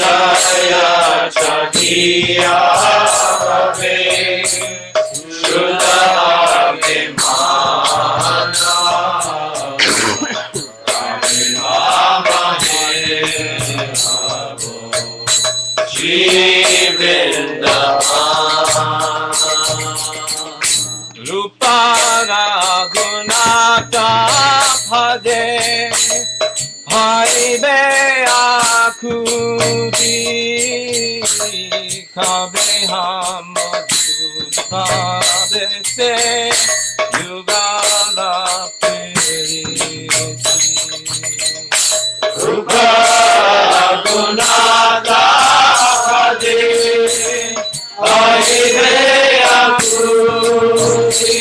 Shaya Chadiya Bhave Shuddha Vimana Kamihamahe Bhavo Shri Vrindavan Rupa Raghunatha Bhade Haribe Akuti Kabe Hamadhava Se Yugala Piriti Rupa Gunada Hade Haribe Akuti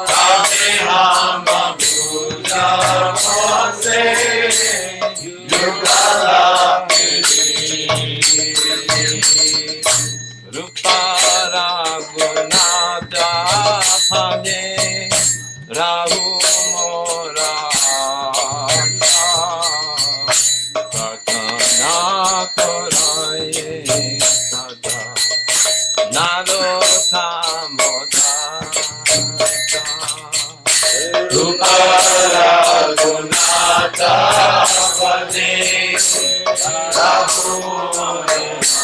Kabe Hamadhava Se Yugala Rupa Raghunatha Bhade Rahu Moraja Pratana Koraye Sada Narottama Rupa Raghunatha Bhade Rahu Moraja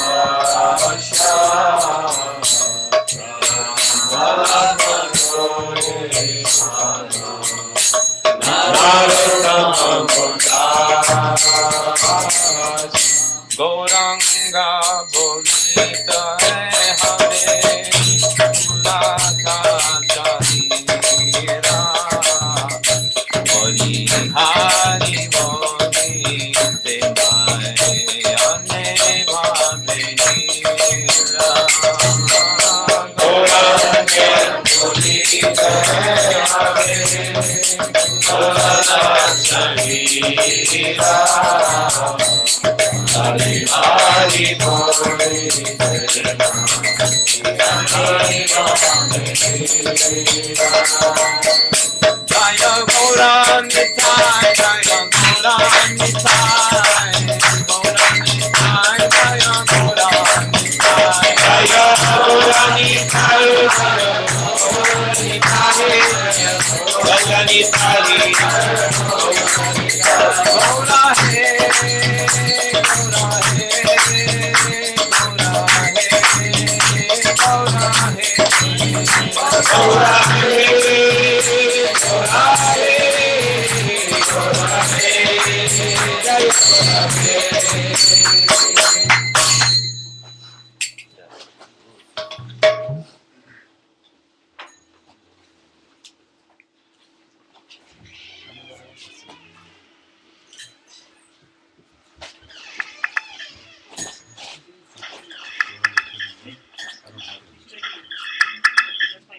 Gauranga Bolita Hare Lata Chandira Hari Hari Boli Devai Ane Bhavinira Gauranga Bolita Hare Lata Chandira Hari Hari Boli Jaya Gaurang Nitai Jaya Gaurang Nitai Gaurang Nitai Jaya Gaurang Nitai Jaya Gaurang Nitai Jaya Nitai Gaura He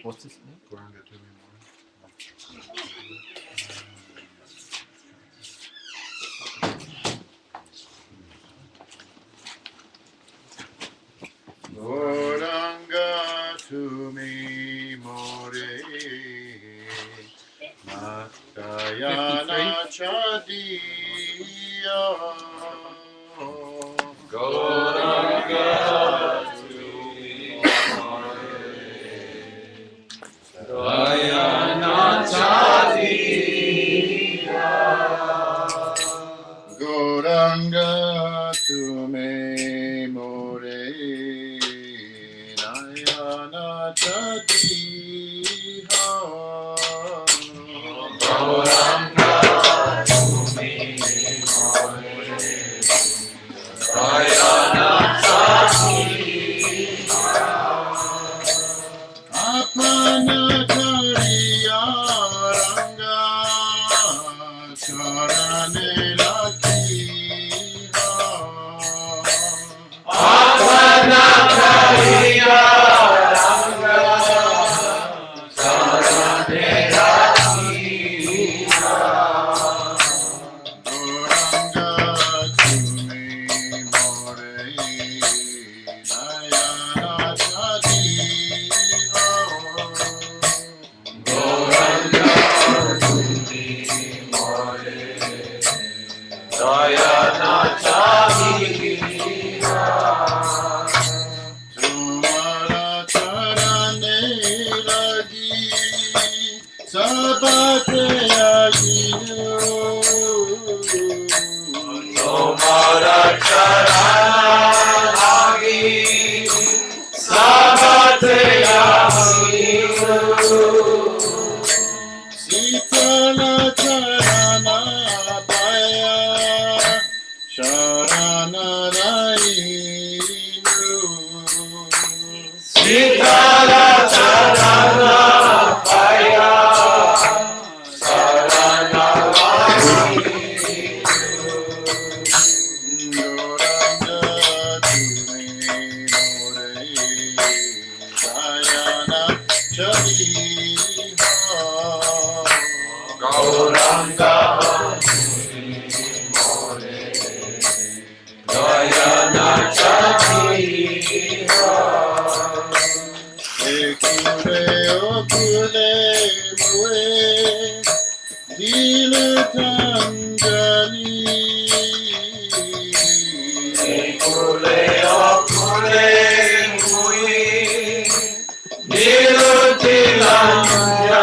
What's his name? Gauranga to me more Matayana Chadiya Gauranga to me Matayana Chadiya Gauranga to me more Nayana Chadiya Gauranga to me more Nayana Chadiya Apana Kariya Ranga Charane Lakhiya Apana Kariya Ranga Charane Lakhiya Gauranga Tumi More Nayana Chadiya Tomara charanagi sabatya Sitala charana paya sharana rainu Sitala charana paya sarana Gauranga Dayana Chadiha Ekule okule mue Dilu tanjali Ekule okule mui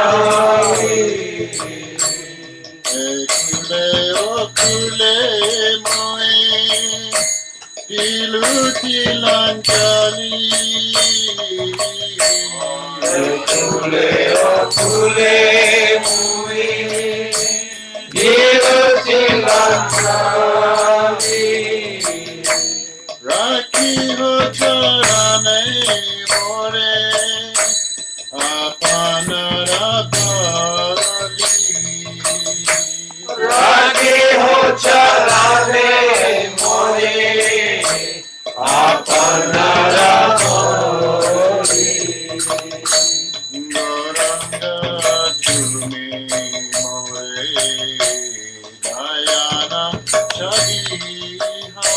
Nilutilanyari Ekule okule mue Dilu tilanjali Ekule okule mui Nilutilanyari Raki hocharane more Apana rapali Ragi ho charane mori apanara mori Goranga tumi more Dayana chadiha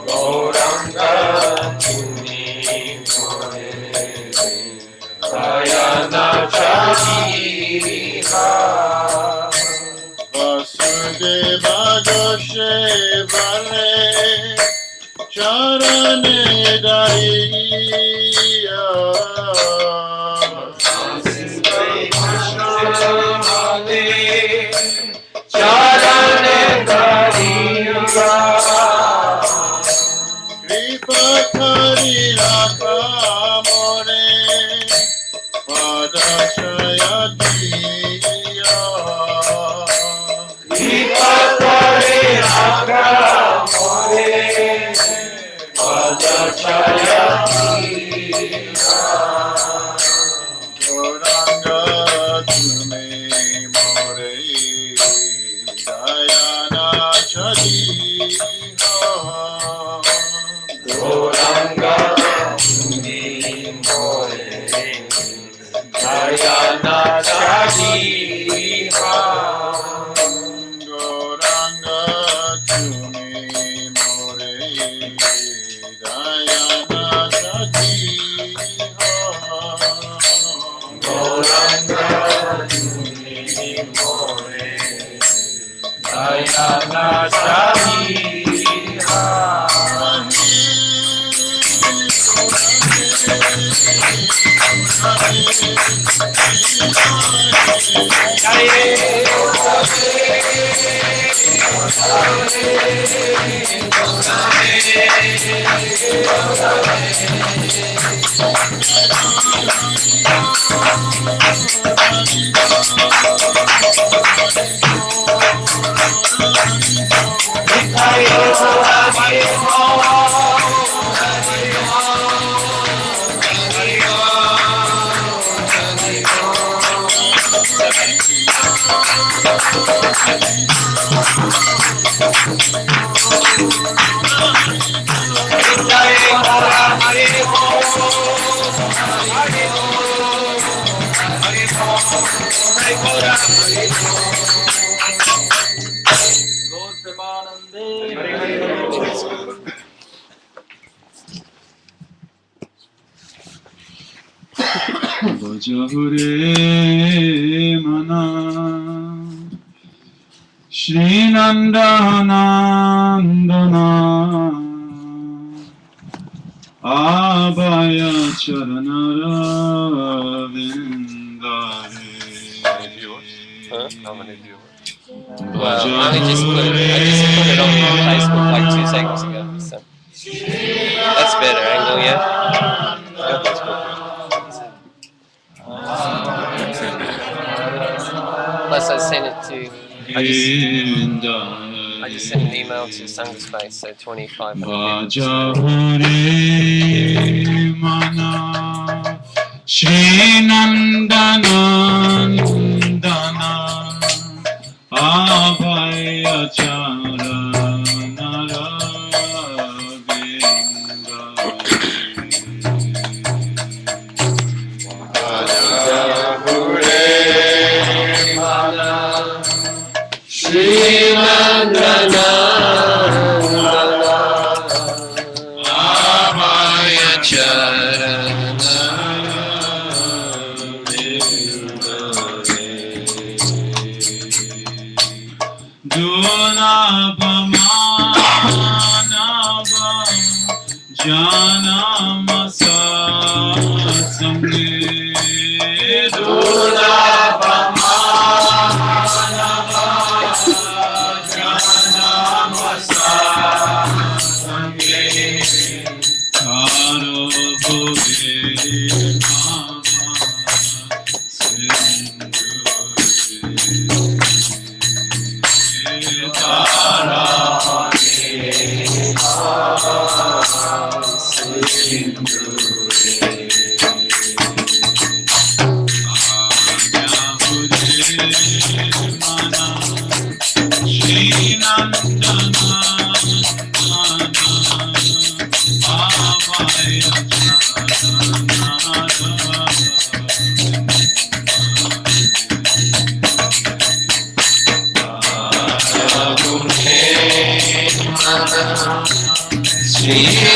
Gauranga tumi more Dayana chadiha Vasudeva Goshe Vale Charane Daiya Charane dariya Kripa Kari Rakha More Padashaya Diya Ipatare raga more Padachaya Goranga Tume More Dayana Chadiha Gauranga tumi more Dayana chadiha Goranga Tumi More Dayana Chadiha Gauranga tumi more Dayana chadiha Bhajahure mana Shri Nandanandana Abhaya Charanara Vindare Huh? I'm gonna do it. Well, I just put it on Facebook like 2 seconds ago. So that's better angle, yeah. Yeah, that's perfect. Plus, I sent it to. I just sent an email to Sangha Space, so 2,500 mana Shri Nandanandana Abhaya Charana Shri Nandana Abhaya Charana Dunapamanava Janamasa Samge Dunapamanava Janamasa Samge Karo Bhove Mama Sindhu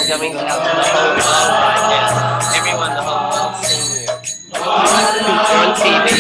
Coming out to the whole world right now. Everyone in the whole world seeing you. You're on TV.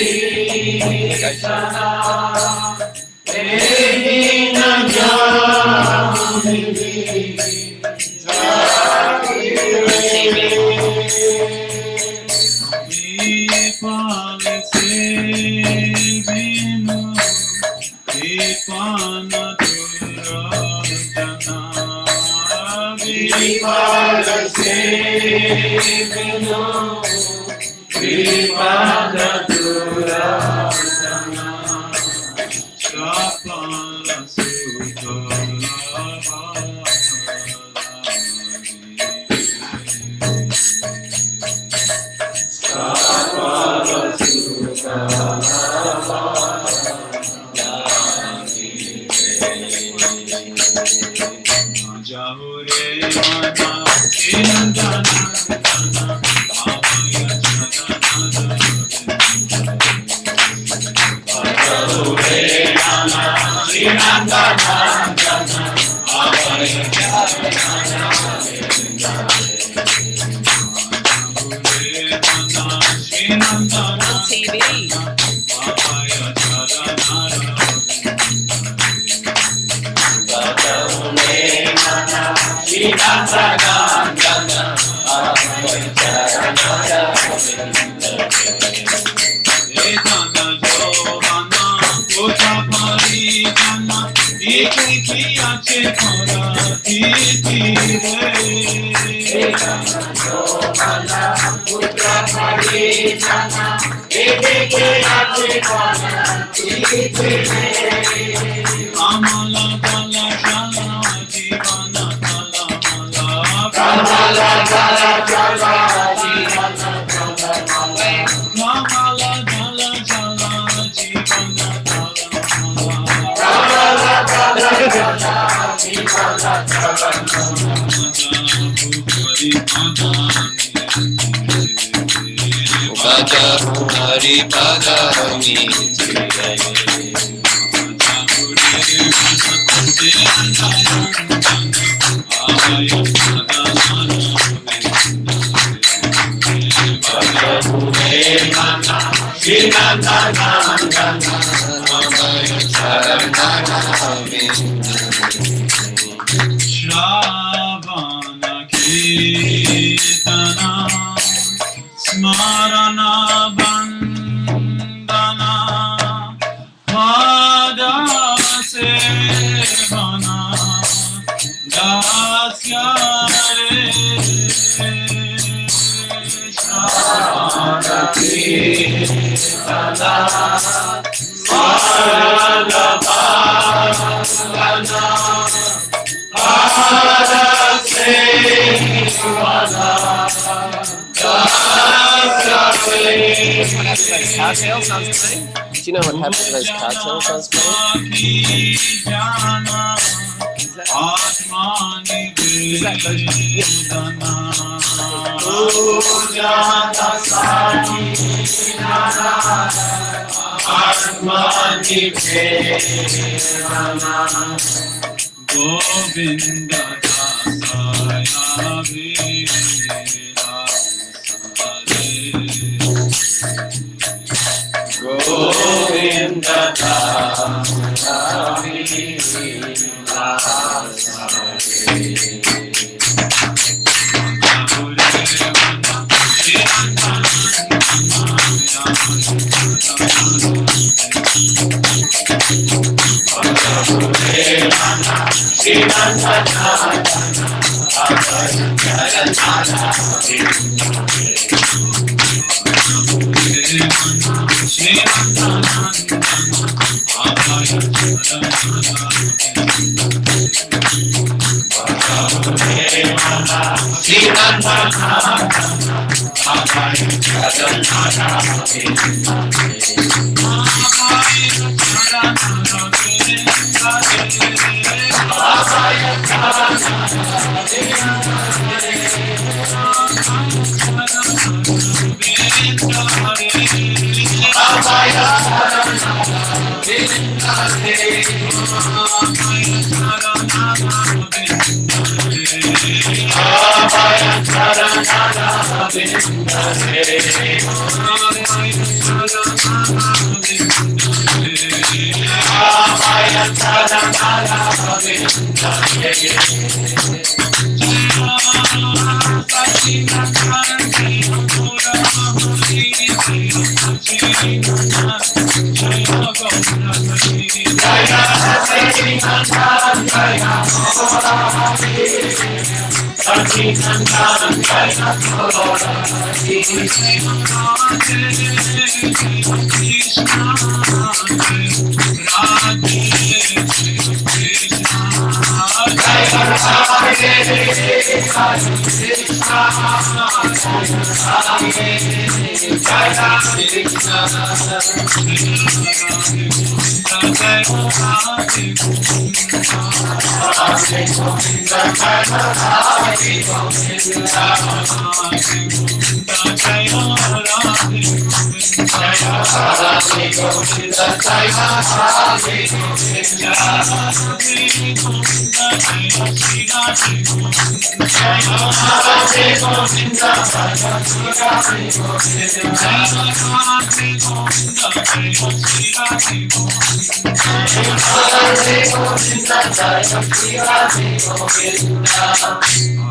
Sripadami Shravana Kirtana Smarana Bandana Pada Sevana Dasya Re Shravana Kirtana Smarana Bandana Cowtail sounds funny. Do you know what happens to those cowtail sounds funny? Is that Govinda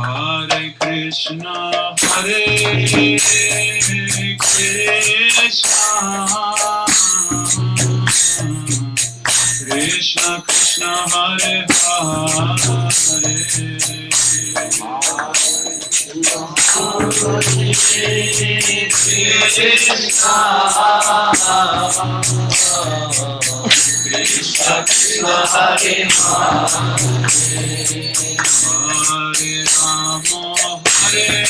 Hare Krishna, Hare Krishna, Krishna Krishna, Hare Hare, Krishna Krishna, Hare Hare Rama, Hare Rama, Hare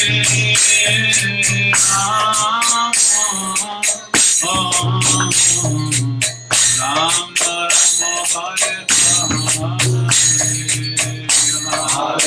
Hare.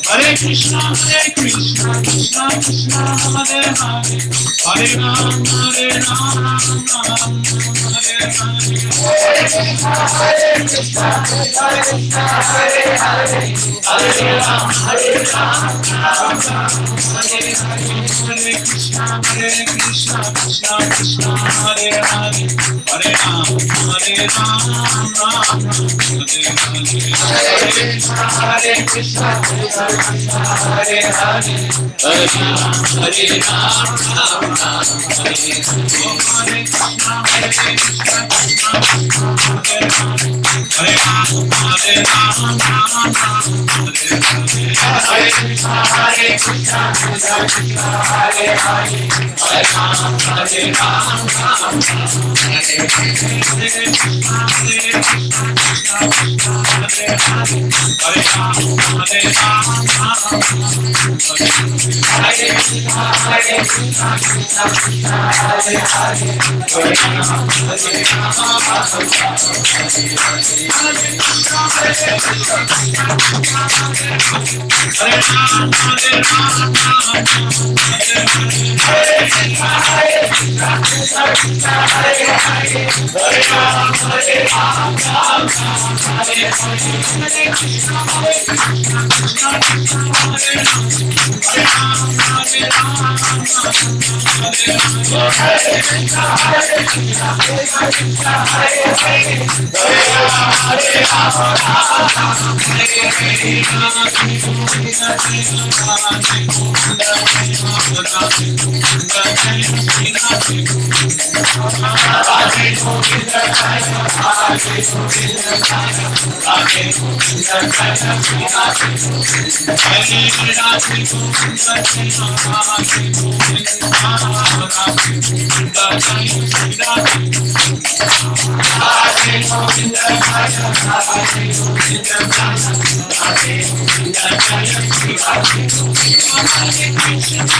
Hare Krishna, Krishna Krishna, Hare Hare, Hare Ram, Hare Ram, Ram Hare Hare. Hare Krishna, Krishna Hare Hare, Hare Ram, Hare Ram, Ram Hare Hare. Hare Krishna, Krishna Krishna, Hare Hare, Hare Ram, Hare Ram, Ram Hare Hare. Hare Krishna, Krishna Hare Hare, Hare Ram, Hare Ram, Ram Ram Hare Hare. Hare Krishna, Krishna Hare Hare, Hare Ram, Hare Ram, Ram Ram Hare Hare. Hare Krishna, Krishna Hare Hare, Hare Ram, Hare Ram, Ram Ram Hare Hare. Hare Krishna, Hare Hare, Hare Ram, Hare Ram, Ram Hare Krishna, Krishna Hare Hare, Hare Ram, Hare Ram,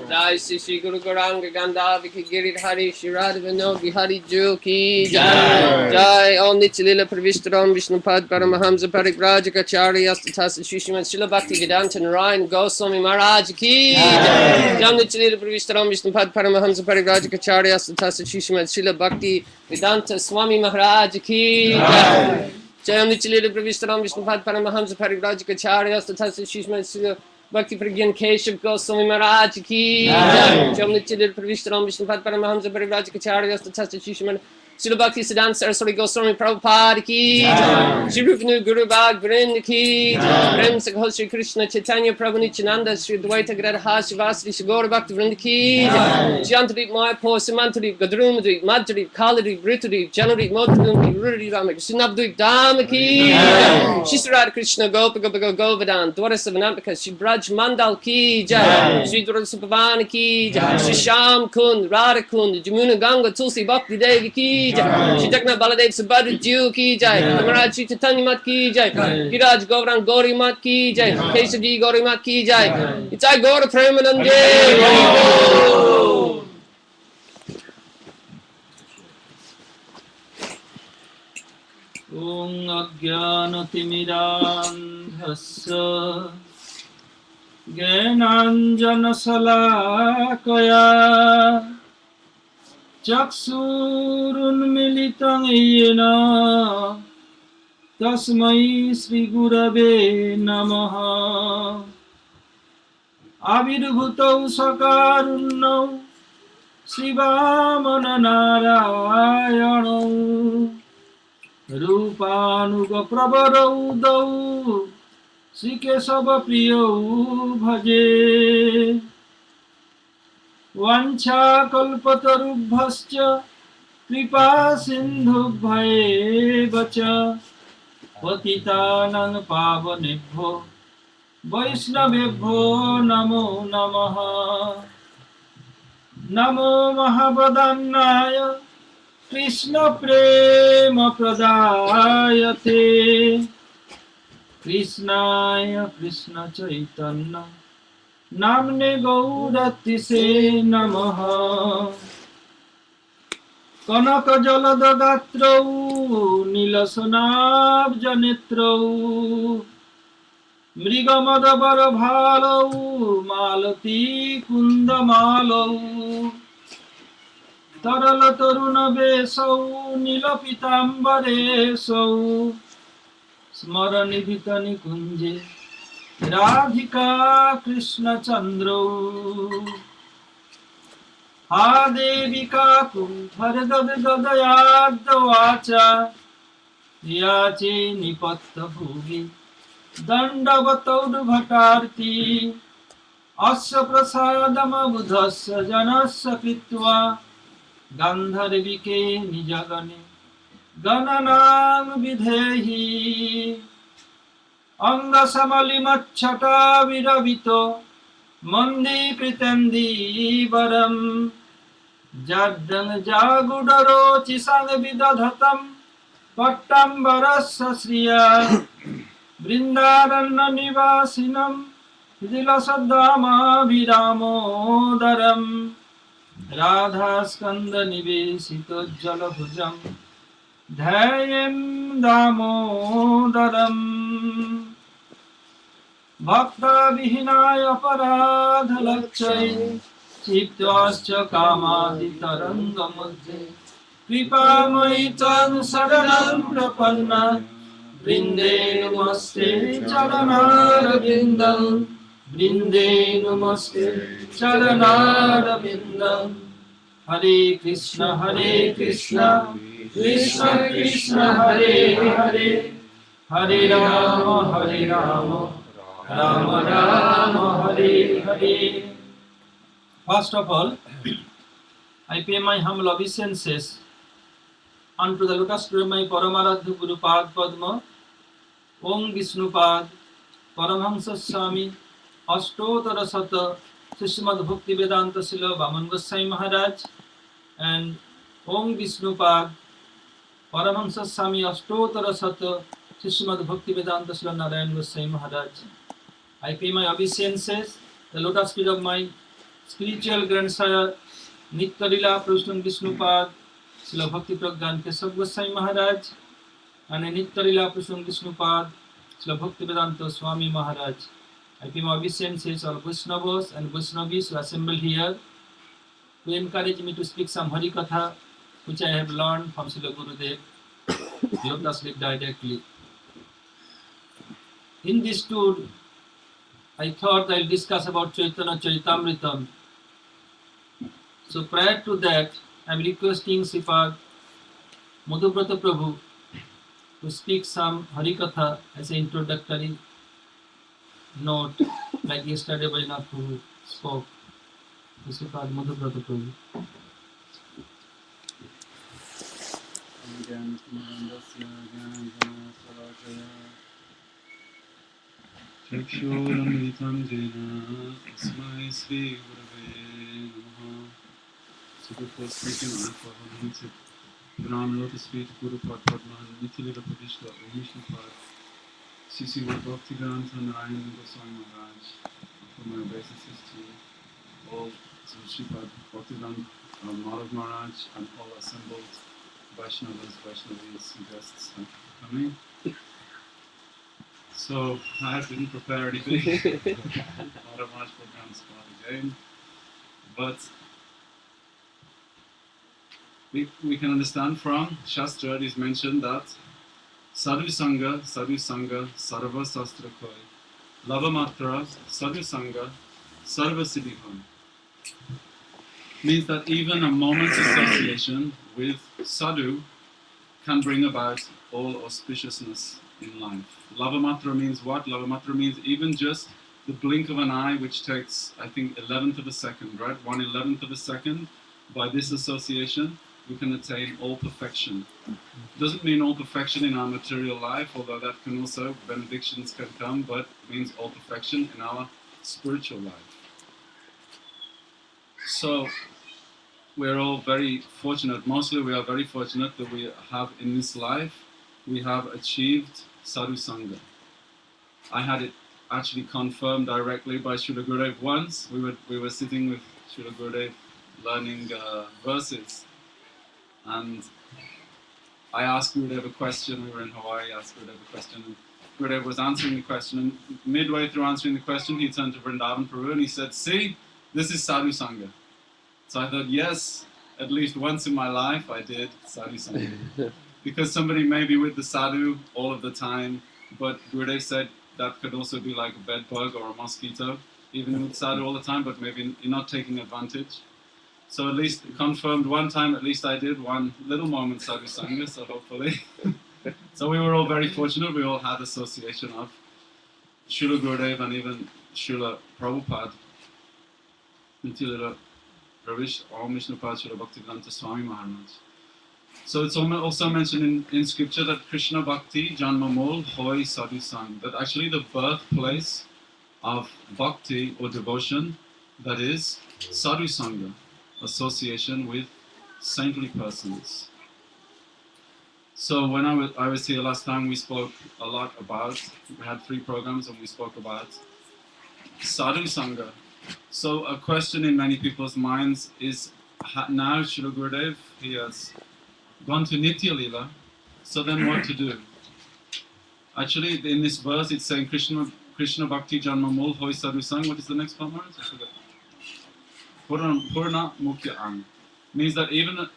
Jai Shri Guru Gauranga Gandha Vikhi Giridhari Shirad Vinod Bihari Ju Ki Jai Jai Om Nityalila Pravishtaram Vishnupad Paramahamsa Parivrajacharya Astatasa Shishiman Srila Bhakti Vedanta Narayan Goswami Maharaja Ki Jai Om Nityalila Pravishtaram Vishnupad Paramahamsa Parivrajacharya Astatasa Shishiman Srila Bhakti Vedanta Swami Maharaja Ki Jai Jai Om Nityalila Pravishtaram Vishnupad Paramahamsa Parivrajacharya Astatasa Shishiman Srila Bhakti Pragyan Keshav Goswami Maharaj Ki Jai Jai Om Nityalila Pravishtaram Vishnupad Paramahamsa Parivrajacharya Astatasa Shishiman Srila Bhakti Siddhanta Saraswati Goswami Prabhupada Ki Jai Shri Rupanu Guru Bhag Vrind Ki Jai Prem Sakho Shri Krishna Chaitanya Prabhu Nityananda Shri Dvaita Gadadhar Shivasri Shri Gaura Bhakti Vrind Ki Jai Jantadip Mayapur Simantadip Gadrumadip Madhadip Kaladip Ritadip Janadip Motadip Rudadip Ramak Dhamma Ki Jai Shri Radha Krishna Gopa Gopa Govardhan Dwara Savanamika Shri Braj Mandal Ki Jai Shri Dwara Supavana Ki Jai Shri Sham Kund Radha Kund Jamuna Ganga Tulsi Bhakti Devi Ki Jai Shri Jagannath Baladev Subhadra Jew Ki Jai Maharaj Shri Chaitanya Mat Ki Jai Giraj Gaurang Gauri Mat Ki Jai Keshaji Gauri Mat Ki Jai Itai Gaura Premanande Om Ajnanatimirandhasya Jnananjana Salakaya Chaksurunmilitam yena Tasmai Sri Gurave Namaha Avirbhutau Sakarunnau Sri Vamana Narayanau रूपानुग प्रवरौ दौ श्री केशव प्रियौ भजे वाञ्छा कल्पतरुभ्यश्च कृपा सिन्धुभ्येव च पतितानां पावनेभ्यो वैष्णवेभ्यो नमो नमः नमो महावदन्नाय कृष्ण प्रेम प्रदायते कृष्णाय कृष्ण चैतन्य नाम्ने गौरतिसे नमः कनक जलद गात्रौ नीलसनाब्जनेत्रौ मृगमदबर भालौ मालती कुन्दमालौ तरल तरुण वेशौ नीलपीताम्बरेशौ स्मरनिधित निकुञ्जे राधिका कृष्णचन्द्रौ हा देविका कुम्भर्गदयाद्वाचा याचे निपत्तभुवि दण्डवतौर्भटार्ति अस्य प्रसादमबुधस्य जनस्य कृत्वा गान्धर्विके निजगणे गणनां विधेहि अङ्गसमलिमच्छटा विरवितो मन्दीकृतेन्दीवरम् जाड्डं जागुडरोचिषं विदधतं पट्टम्बरस्य श्रिया वृन्दारण्यनिवासिनं दिलसद्दामाभिरामोदरम् राधास्कन्दनिवेशितोज्ज्वलभुजं ध्यायेन् दामोदरम् भक्तविहीनाय अपराधलक्षये चित्तश्च कामादितरङ्गमध्ये कृपामयि त्वं शरणं प्रपन्ना वृन्दे नमस्ते चरणारविन्दं वृन्दे नमस्ते चरणारविन्दं हरे Krishna Krishna Krishna Hare Hare Hare Ram Ram Ram Hare Hare. First of all, I pay my humble obeisances unto the lotus feet of my Paramaradha Guru Pad Padma, Om Vishnupad, Paramahansa Swami, Ashtotara Sata, Srimad Bhakti Vedanta Srila Vaman Goswami Maharaj, and Om Vishnupad, Paramahansa Swami, Ashtotara Sata, Srimad Bhakti Vedanta Srila Narayan Goswami Maharaj. I pay my obeisances, the lotus feet of my spiritual grandsire, Nitya-lila Prabhu Vishnupad, Srila Bhakti Pragyan Keshav Goswami Maharaj, and Nitya-lila Prabhu Vishnupad, Srila Bhakti Vedanta Swami Maharaj. I pay my obeisances all Vaishnavas and Vaishnavis who are assembled here to encourage me to speak some Hari Katha, which I have learned from Srila Gurudev. Let us live directly. In this tour, I thought I'll discuss about Chaitanya Charitamritam. So prior to that, I'm requesting Sripad Madhubrata Prabhu to speak some Harikatha as an introductory note, like yesterday Vainath Prabhu spoke. Sripad Madhubrata Prabhu. Chakshuramitam jena asmai Sri Gurave Namaha. So before speaking on Paramahansa, Ram Lotus Feet Guru Padma Nitya-lila Pradishla Vishnupad, Sisi Bhakti Grantha Narayan Goswami Maharaj, for my obeisances to all Sripad Bhaktivedanta Madhava Maharaj and all assembled Vaishnavas, Vaishnavis, guests, thank you for coming. So I didn't prepare anything. Not a much program spot again, but we can understand from Shastra. It is mentioned that Sadhu-sanga, Sarva Sastra Koi, Lavamatra, Sadhu-sanga, Sarva Siddhikam. Means that even a moment's association with Sadhu can bring about all auspiciousness in life. Lavamatra means what? Lavamatra means even just the blink of an eye, which takes, I think, 11th of a second, right? 1/11th of a second. By this association, we can attain all perfection. Doesn't mean all perfection in our material life, although that can also, benedictions can come, but it means all perfection in our spiritual life. So, we're all very fortunate, mostly we are very fortunate that we have in this life, we have achieved Sadhu Sangha. I had it actually confirmed directly by Srila Gurudev once. We were sitting with Srila Gurudev learning verses, and I asked Gurudev a question. We were in Hawaii, I asked Gurudev a question, and Gurudev was answering the question, and midway through answering the question, he turned to Vrindavan Prabhu and he said, "See, this is Sadhu Sangha." So I thought, yes, at least once in my life I did Sadhu Sangha. Because somebody may be with the sadhu all of the time, but Gurudev said that could also be like a bed bug or a mosquito, even with sadhu all the time, but maybe you're not taking advantage. So at least confirmed one time, at least I did one little moment Sadhu Sangha, so hopefully. So we were all very fortunate, we all had association of Srila Gurudev and even Srila Prabhupada. Nityalila Ravish, Om Vishnupad Srila Bhaktivedanta Swami Maharaj. So it's also mentioned in scripture that Krishna Bhakti Janmamol Hoy Sadhu Sang, that actually the birthplace of bhakti or devotion, that is Sadhu Sangha, association with saintly persons. So when I was here last time, we spoke a lot about, we had 3 programs and we spoke about Sadhu Sangha. So a question in many people's minds is, now Srila Gurudev, he has gone to Nitya Lila, so then what to do? Actually, in this verse, it's saying Krishna Bhakti Janmamul Hoy Sadhu Sang. What is the next part, Maharaj? I forgot. Purna Mukhya Ang. Means that even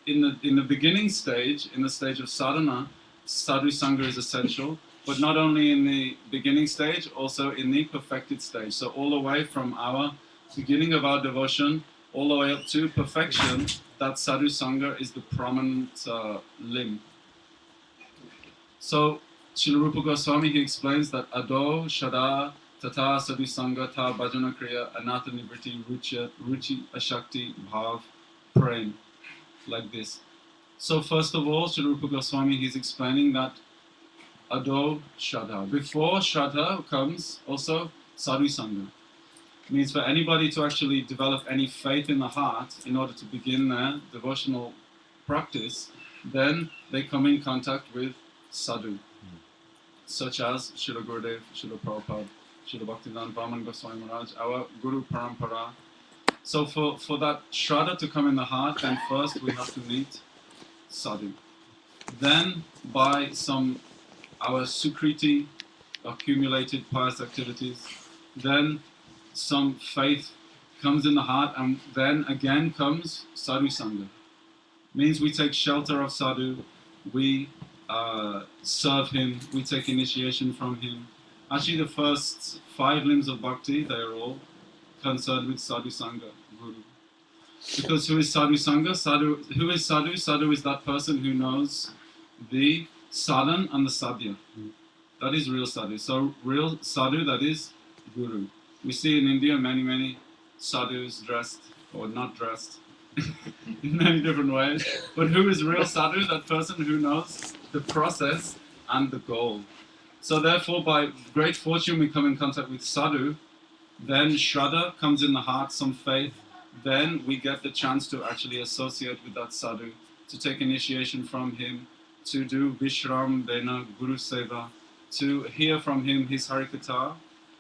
in the beginning stage, in the stage of sadhana, Sadhu Sangha is essential, but not only in the beginning stage, also in the perfected stage. So all the way from our beginning of our devotion, all the way up to perfection, that Sadhu Sangha is the prominent limb. So Srila Rupa Goswami, he explains that Ado, Shada, Tata, Sadhu Sangha, Ta, Bhajana Kriya, Anata Nivriti, Ruchi, Ashakti, Bhav, Prem, like this. So first of all, Srila Rupa Goswami, he's explaining that Ado, Shada. Before Shada comes also Sadhu Sangha. Means for anybody to actually develop any faith in the heart in order to begin their devotional practice, then they come in contact with sadhu, such as Srila Gurudev, Srila Prabhupada, Srila Bhaktivedanta Vaman Goswami Maharaj, our Guru Parampara. So for that Shraddha to come in the heart, then first we have to meet sadhu. Then by our Sukriti, accumulated pious activities, then some faith comes in the heart, and then again comes Sadhu Sangha. Means we take shelter of sadhu, we serve him, we take initiation from him. Actually, the first 5 limbs of bhakti, they are all concerned with Sadhu Sangha, Guru. Because who is Sadhu Sangha? Who is Sadhu? Sadhu is that person who knows the sadhan and the sadhya. That is real sadhu. So real sadhu, that is Guru. We see in India many sadhus dressed or not dressed in many different ways. But who is real sadhu? That person who knows the process and the goal. So therefore, by great fortune, we come in contact with sadhu. Then Shraddha comes in the heart, some faith. Then we get the chance to actually associate with that sadhu, to take initiation from him, to do Vishram, Dena, Guru Seva, to hear from him his Harikatha,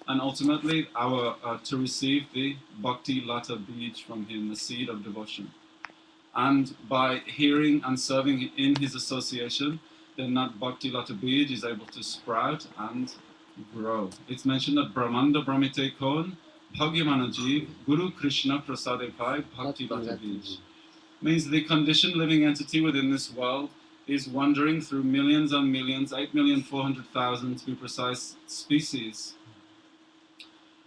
and ultimately to receive the Bhakti Lata Bij from him, the seed of devotion. And by hearing and serving in his association, then that Bhakti Lata Bij is able to sprout and grow. It's mentioned that Brahmanda Brahmite Kon, Bhagyamana Jeev, Guru Krishna Prasade Pai, Bhakti Lata Bij. Means the conditioned living entity within this world is wandering through millions and millions, 8,400,000 to be precise, species.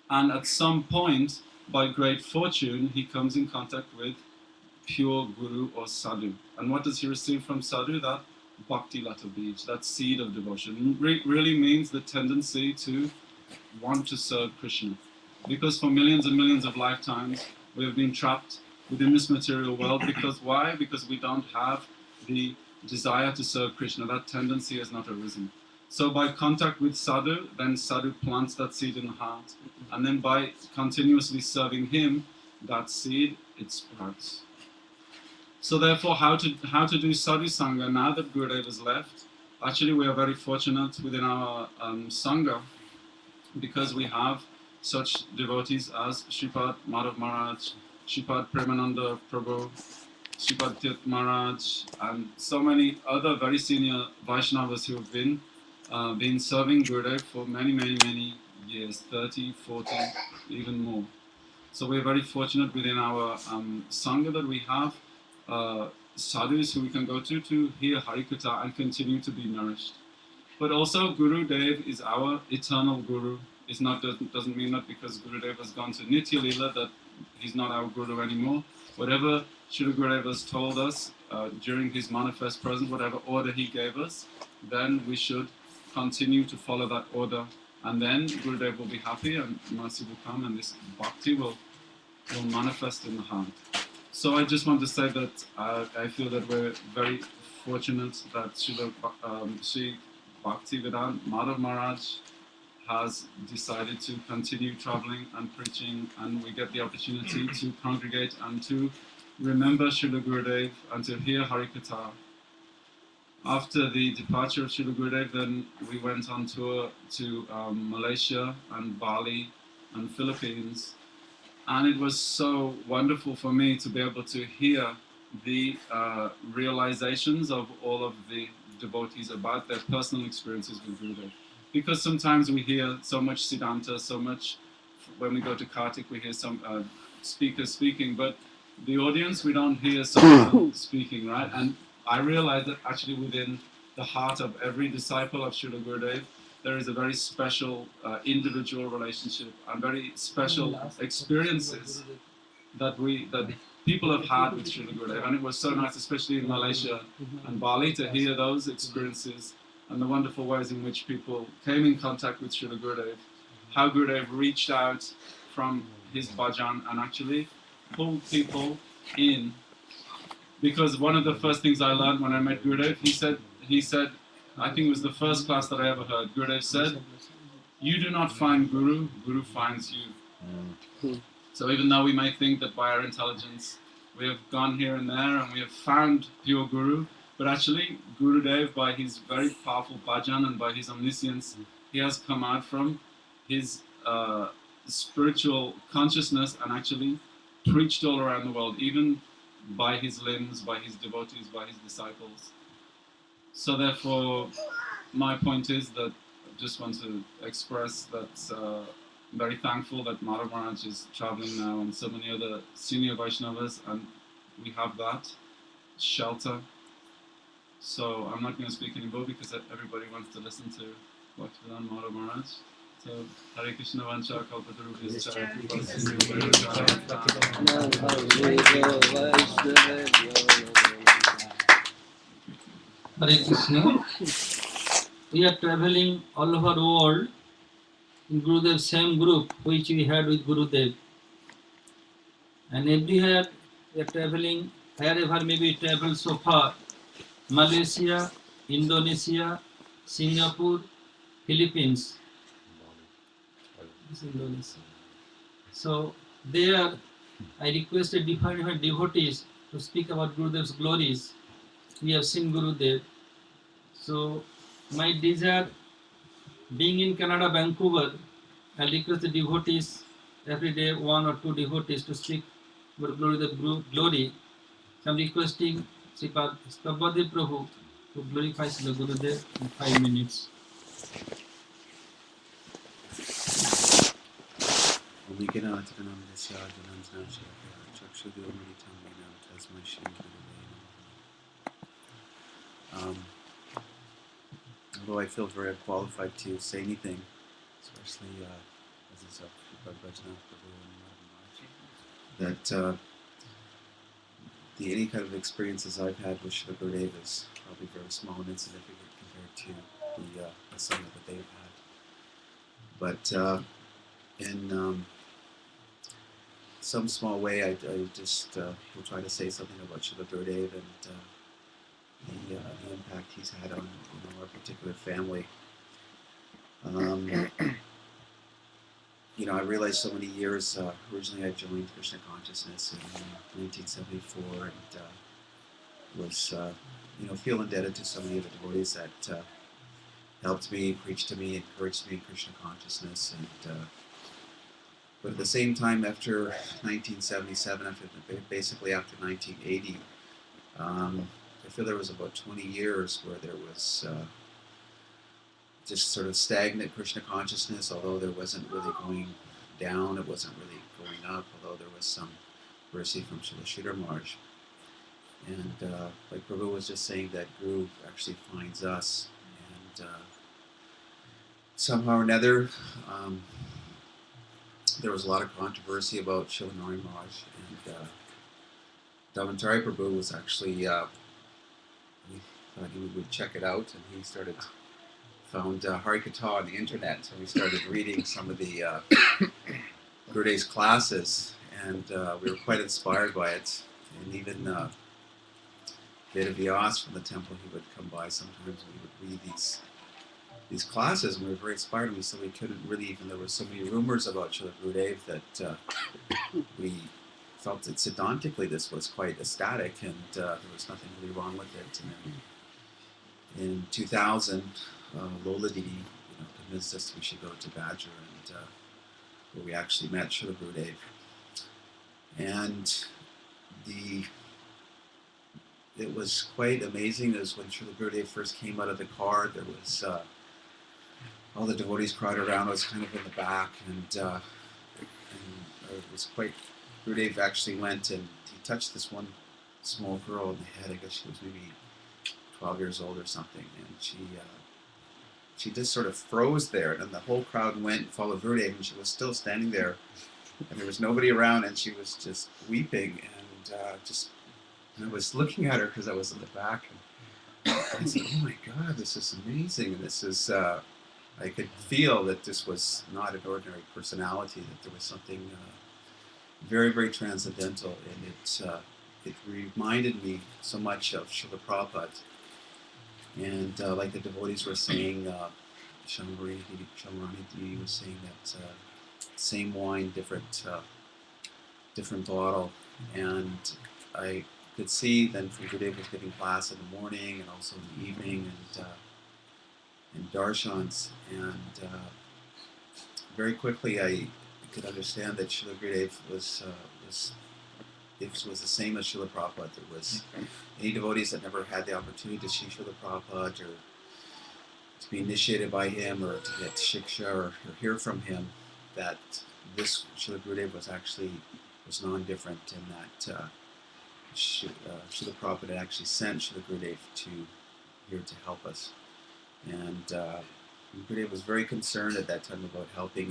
And at some point, by great fortune, he comes in contact with pure Guru or Sadhu. And what does he receive from Sadhu? That bhakti lata beej, that seed of devotion. Really means the tendency to want to serve Krishna. Because for millions and millions of lifetimes, we have been trapped within this material world. Because why? Because we don't have the desire to serve Krishna. That tendency has not arisen. So by contact with sadhu, then sadhu plants that seed in the heart. And then by continuously serving him, that seed, it sprouts. So therefore, how to do sadhu sangha now that Gurudev has left? Actually, we are very fortunate within our sangha, because we have such devotees as Sripad Madhava Maharaj, Sripad Premananda Prabhu, Sripad Tirth Maharaj, and so many other very senior Vaishnavas who have been serving Gurudev for many years, 30, 40, even more. So we're very fortunate within our Sangha that we have sadhus who we can go to hear Harikatha and continue to be nourished. But also Guru Dev is our eternal Guru. It's not doesn't mean that because Guru Dev has gone to Nitya Lila that he's not our Guru anymore. Whatever Srila Gurudev has told us during his manifest presence, whatever order he gave us, then we should continue to follow that order. And then Gurudev will be happy and mercy will come and this bhakti will manifest in the heart. So I just want to say that I feel that we're very fortunate that Sri Bhaktivedanta Madhava Maharaj has decided to continue traveling and preaching, and we get the opportunity to congregate and to remember Srila Gurudev and to hear Harikatha. After the departure of Srila Gurudev, then we went on tour to Malaysia and Bali and Philippines, and it was so wonderful for me to be able to hear the realizations of all of the devotees about their personal experiences with Gurudev. Because sometimes we hear so much Siddhanta, so much, when we go to Kartik we hear some speakers speaking, but the audience we don't hear someone speaking, right? And I realized that actually within the heart of every disciple of Srila Gurudev, there is a very special individual relationship and very special experiences that people have had with Srila Gurudev. And it was so nice, especially in Malaysia and Bali, to hear those experiences and the wonderful ways in which people came in contact with Srila Gurudev, how Gurudev reached out from his bhajan and actually pulled people in. Because one of the first things I learned when I met Gurudev, he said, I think it was the first class that I ever heard, Gurudev said, you do not find Guru, Guru finds you. So even though we may think that by our intelligence we have gone here and there and we have found pure Guru, but actually Gurudev, by his very powerful bhajan and by his omniscience, he has come out from his spiritual consciousness and actually preached all around the world, even by his limbs, by his devotees, by his disciples. So therefore, my point is that I just want to express that I'm very thankful that Madhava Maharaj is traveling now and so many other senior Vaishnavas, and we have that shelter. So I'm not going to speak anymore because everybody wants to listen to Bhaktivedanta Madhava Maharaj. So Hare Krishna Vancha Kalpatarubhyascha Hare Krishna. We are traveling all over the world in Gurudev's same group which we had with Gurudev. And everywhere we are traveling, wherever maybe we travel so far, Malaysia, Indonesia, Singapore, Philippines. This is Indonesia. So there I requested different devotees to speak about Gurudev's glories. We have seen Gurudev. So my desire, being in Canada, Vancouver, I request the devotees every day, one or two devotees to speak about Gurudev's glory. So I'm requesting Sripad Prabhu to glorify Srila Gurudev in 5 minutes. Although I feel very qualified to say anything, especially as it's up that any kind of experiences I've had with Srila Gurudev is probably very small and insignificant compared to the summit that they've had. But in some small way, I just will try to say something about Srila Gurudev and the impact he's had on our particular family. I realized so many years. Originally, I joined Krishna Consciousness in 1974, and was feel indebted to so many of the devotees that helped me, preached to me, encouraged me in Krishna Consciousness, and but at the same time, after 1977, basically after 1980, I feel there was about 20 years where there was just sort of stagnant Krishna consciousness, although there wasn't really going down, it wasn't really going up, although there was some mercy from Srila Sridhar Maharaj. And like Prabhu was just saying, that Guru actually finds us, and somehow or another, there was a lot of controversy about Srila Narayan Maharaj, and Davantari Prabhu was actually, he thought he would check it out, and he found Harikatha on the internet, so we started reading some of the Gurudev's classes, and we were quite inspired by it. And even Veda Vyas from the temple, he would come by sometimes, and we would read these classes, and we were very inspired, and we said we couldn't really, even there were so many rumors about Srila Gurudev that we felt that Siddhantically this was quite ecstatic, and there was nothing really wrong with it. And then in 2000, Lola Didi convinced us we should go to Badger, and where we actually met Srila Gurudev. And it was quite amazing. It was when Srila Gurudev first came out of the car, there was all the devotees crowded around. I was kind of in the back, and it was quite. Gurudev actually went and he touched this one small girl in the head. I guess she was maybe 12 years old or something, and she just sort of froze there, and then the whole crowd went and followed Gurudev, and she was still standing there, and there was nobody around, and she was just weeping, and I was looking at her because I was in the back, and I said, "Oh my God, this is amazing!" And this is, I could feel that this was not an ordinary personality; that there was something very, very transcendental, and it reminded me so much of Srila Prabhupada. And like the devotees were saying, Shamarani was saying that same wine, different bottle. And I could see then from Gurudev was giving class in the morning and also in the evening, and darshans. And very quickly I could understand that Srila Gurudev was the same as Srila Prabhupada. There was any devotees that never had the opportunity to see Srila Prabhupada or to be initiated by him or to get shiksha or hear from him, that this Srila Gurudev was non-different, in that Srila Prabhupada had actually sent Srila Gurudev here to help us. And Gurudev was very concerned at that time about helping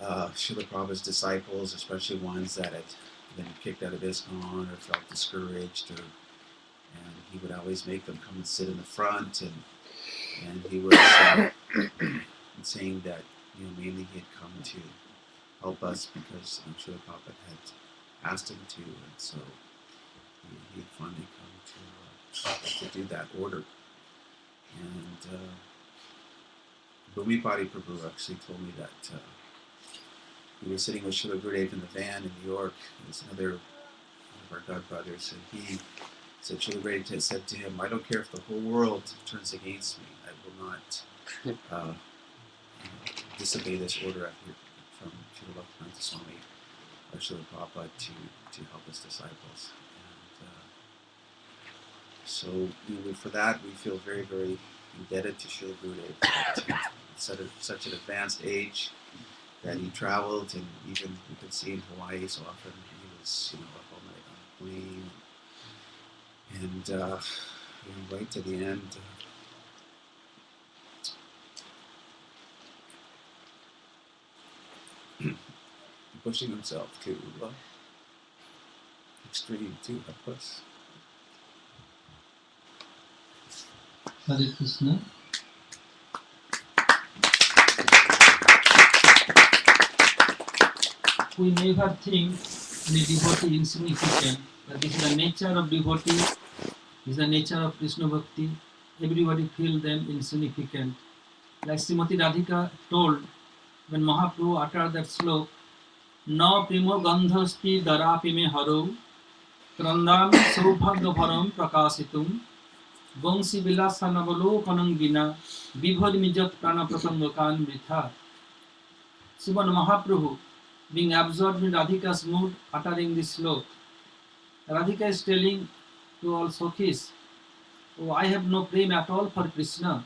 Srila Prabhupada's disciples, especially ones that had been kicked out of ISKCON or felt discouraged, and he would always make them come and sit in the front, and he was saying that mainly he had come to help us because Srila Prabhupada had asked him to, and so he had finally come to do that order. And Bhumipati Prabhu actually told me that we were sitting with Srila Gurudev in the van in New York. There's one of our godbrothers, and he said Srila Gurudev said to him, "I don't care if the whole world turns against me. I will not disobey this order from Srila Bhaktivedanta Swami or Srila Prabhupada to help his disciples." And so for that we feel very, very indebted to Srila Gurudev at such an advanced age, that he traveled, and even you could see in Hawaii so often he was up all night on a plane, and right to the end pushing himself to extreme to help us. Hare Krishna. We never think any devotee insignificant, but this is the nature of devotee, this is the nature of Krishna Bhakti. Everybody feel them insignificant. Like Srimati Radhika told when Mahaprabhu uttered that slok, Na primo gandhasti darapi me haro, krandami saubhagya bharam prakasitum, Vangsi vilasanavalo kanangina, vibhod mijat prana prasangokan vritha. Srimad Mahaprabhu, being absorbed in Radhika's mood, uttering this slok, Radhika is telling to all Sokhis, oh, I have no prem at all for Krishna.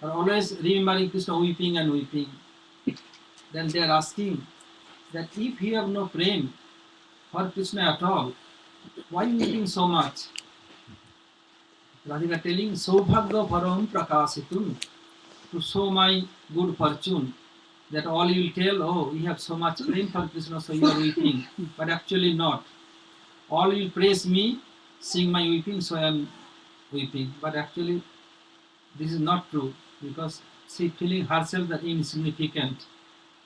Are always remembering Krishna weeping and weeping. Then they are asking that if you have no prem for Krishna at all, why are you weeping so much? Radhika telling, Saubhagya bharam prakasitum, to show my good fortune, that all you will tell, oh, you have so much prem for Krishna, so you are weeping. But actually not. All will praise me, sing my weeping, so I am weeping. But actually, this is not true, because she is feeling herself that insignificant.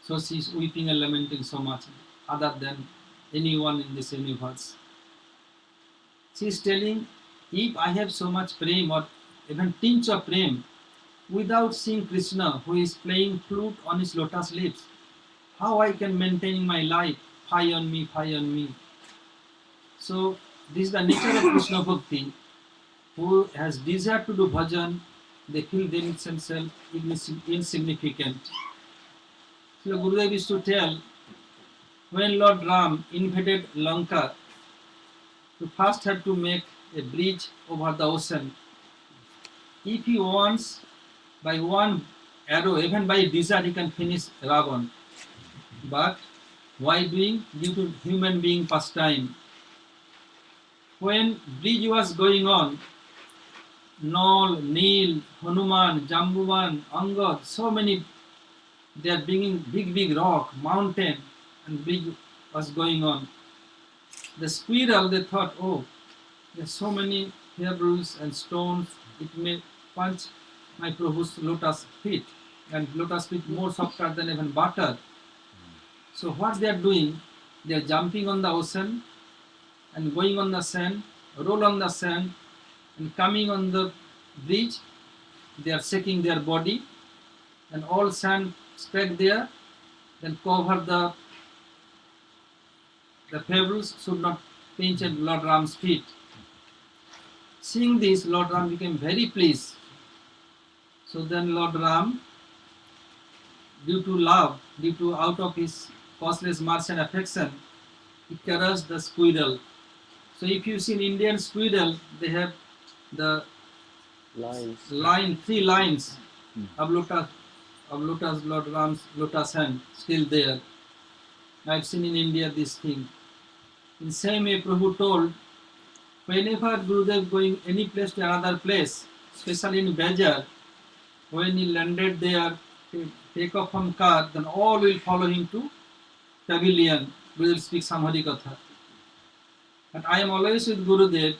So she is weeping and lamenting so much, other than anyone in this universe. She is telling, if I have so much prem or even tinge of prem, without seeing Krishna who is playing flute on his lotus lips, how I can maintain my life? Fie on me, fie on me. So this is the nature of Krishna Bhakti. Who has desire to do bhajan, they feel themselves insignificant. So Gurudev used to tell, when Lord Ram invaded Lanka, he first had to make a bridge over the ocean. If he wants, by one arrow, even by desire, he can finish Ravan. But why doing? Due to human being pastime. When bridge was going on, Nol, Neel, Hanuman, Jambuvan, Angad, so many, they are bringing big rock, mountain, and bridge was going on. The squirrel, they thought, oh, there are so many pebbles and stones, it may punch my Prabhu's lotus feet, and lotus feet more softer than even butter. So what they are doing, they are jumping on the ocean and going on the sand, roll on the sand, and coming on the bridge, they are shaking their body, and all sand spread there, then cover the pebbles should not pinch at Lord Ram's feet. Seeing this, Lord Ram became very pleased. So then Lord Ram, due to love, out of his causeless mercy and affection, he caressed the squirrel. So if you see in Indian squirrel, they have the three lines of lotus, Lord Ram's lotus hand still there. I've seen in India this thing. In same way, Prabhu told, whenever Gurudev going any place to another place, especially in Bejar, when he landed there, take off from car, then all will follow him to pavilion. Gurudev speaks some Harikatha. But I am always with Gurudev,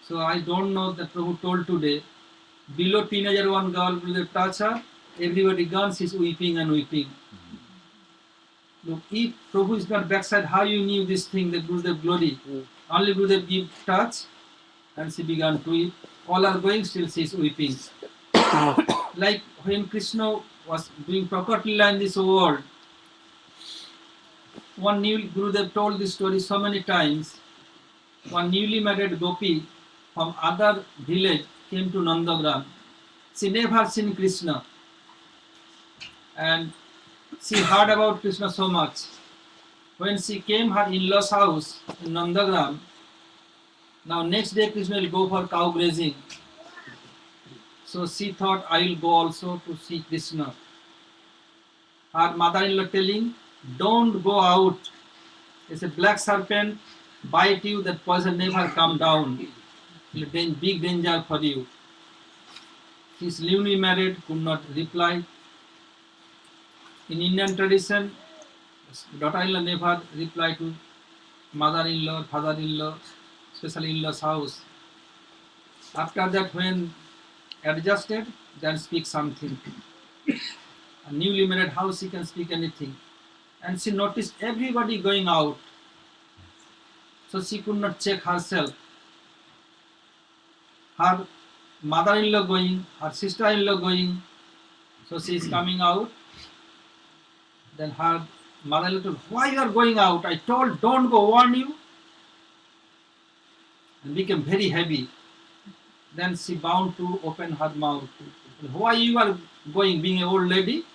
so I don't know that Prabhu told today. Below teenager one girl, Gurudev touch her, everybody guns is weeping and weeping. Look, if Prabhu is not backside, how you knew this thing, the Gurudev glory? Only Gurudev give touch, and she began to weep. All are going, still she is weeping. Like when Krishna was doing Prakat Lila in this world, one new Gurudev told this story so many times. One newly married gopi from other village came to Nandagram. She never seen Krishna, and she heard about Krishna so much. When she came her in-laws house in Nandagram, now next day Krishna will go for cow grazing. So she thought, I will go also to see Krishna. Her mother-in-law telling, don't go out. It's a black serpent bite you, that poison never come down. Big danger for you. She is newly married, could not reply. In Indian tradition, daughter-in-law never reply to mother-in-law, father-in-law, especially in-law's house. After that, when adjusted, then speak something. A newly married house, she can speak anything. And she noticed everybody going out. So she could not check herself. Her mother-in-law going, her sister-in-law going. So she is coming out. Then her mother-in-law told, why you are going out? I told, don't go, warn you. And became very heavy. Then she bound to open her mouth. Why you are going, being an old lady?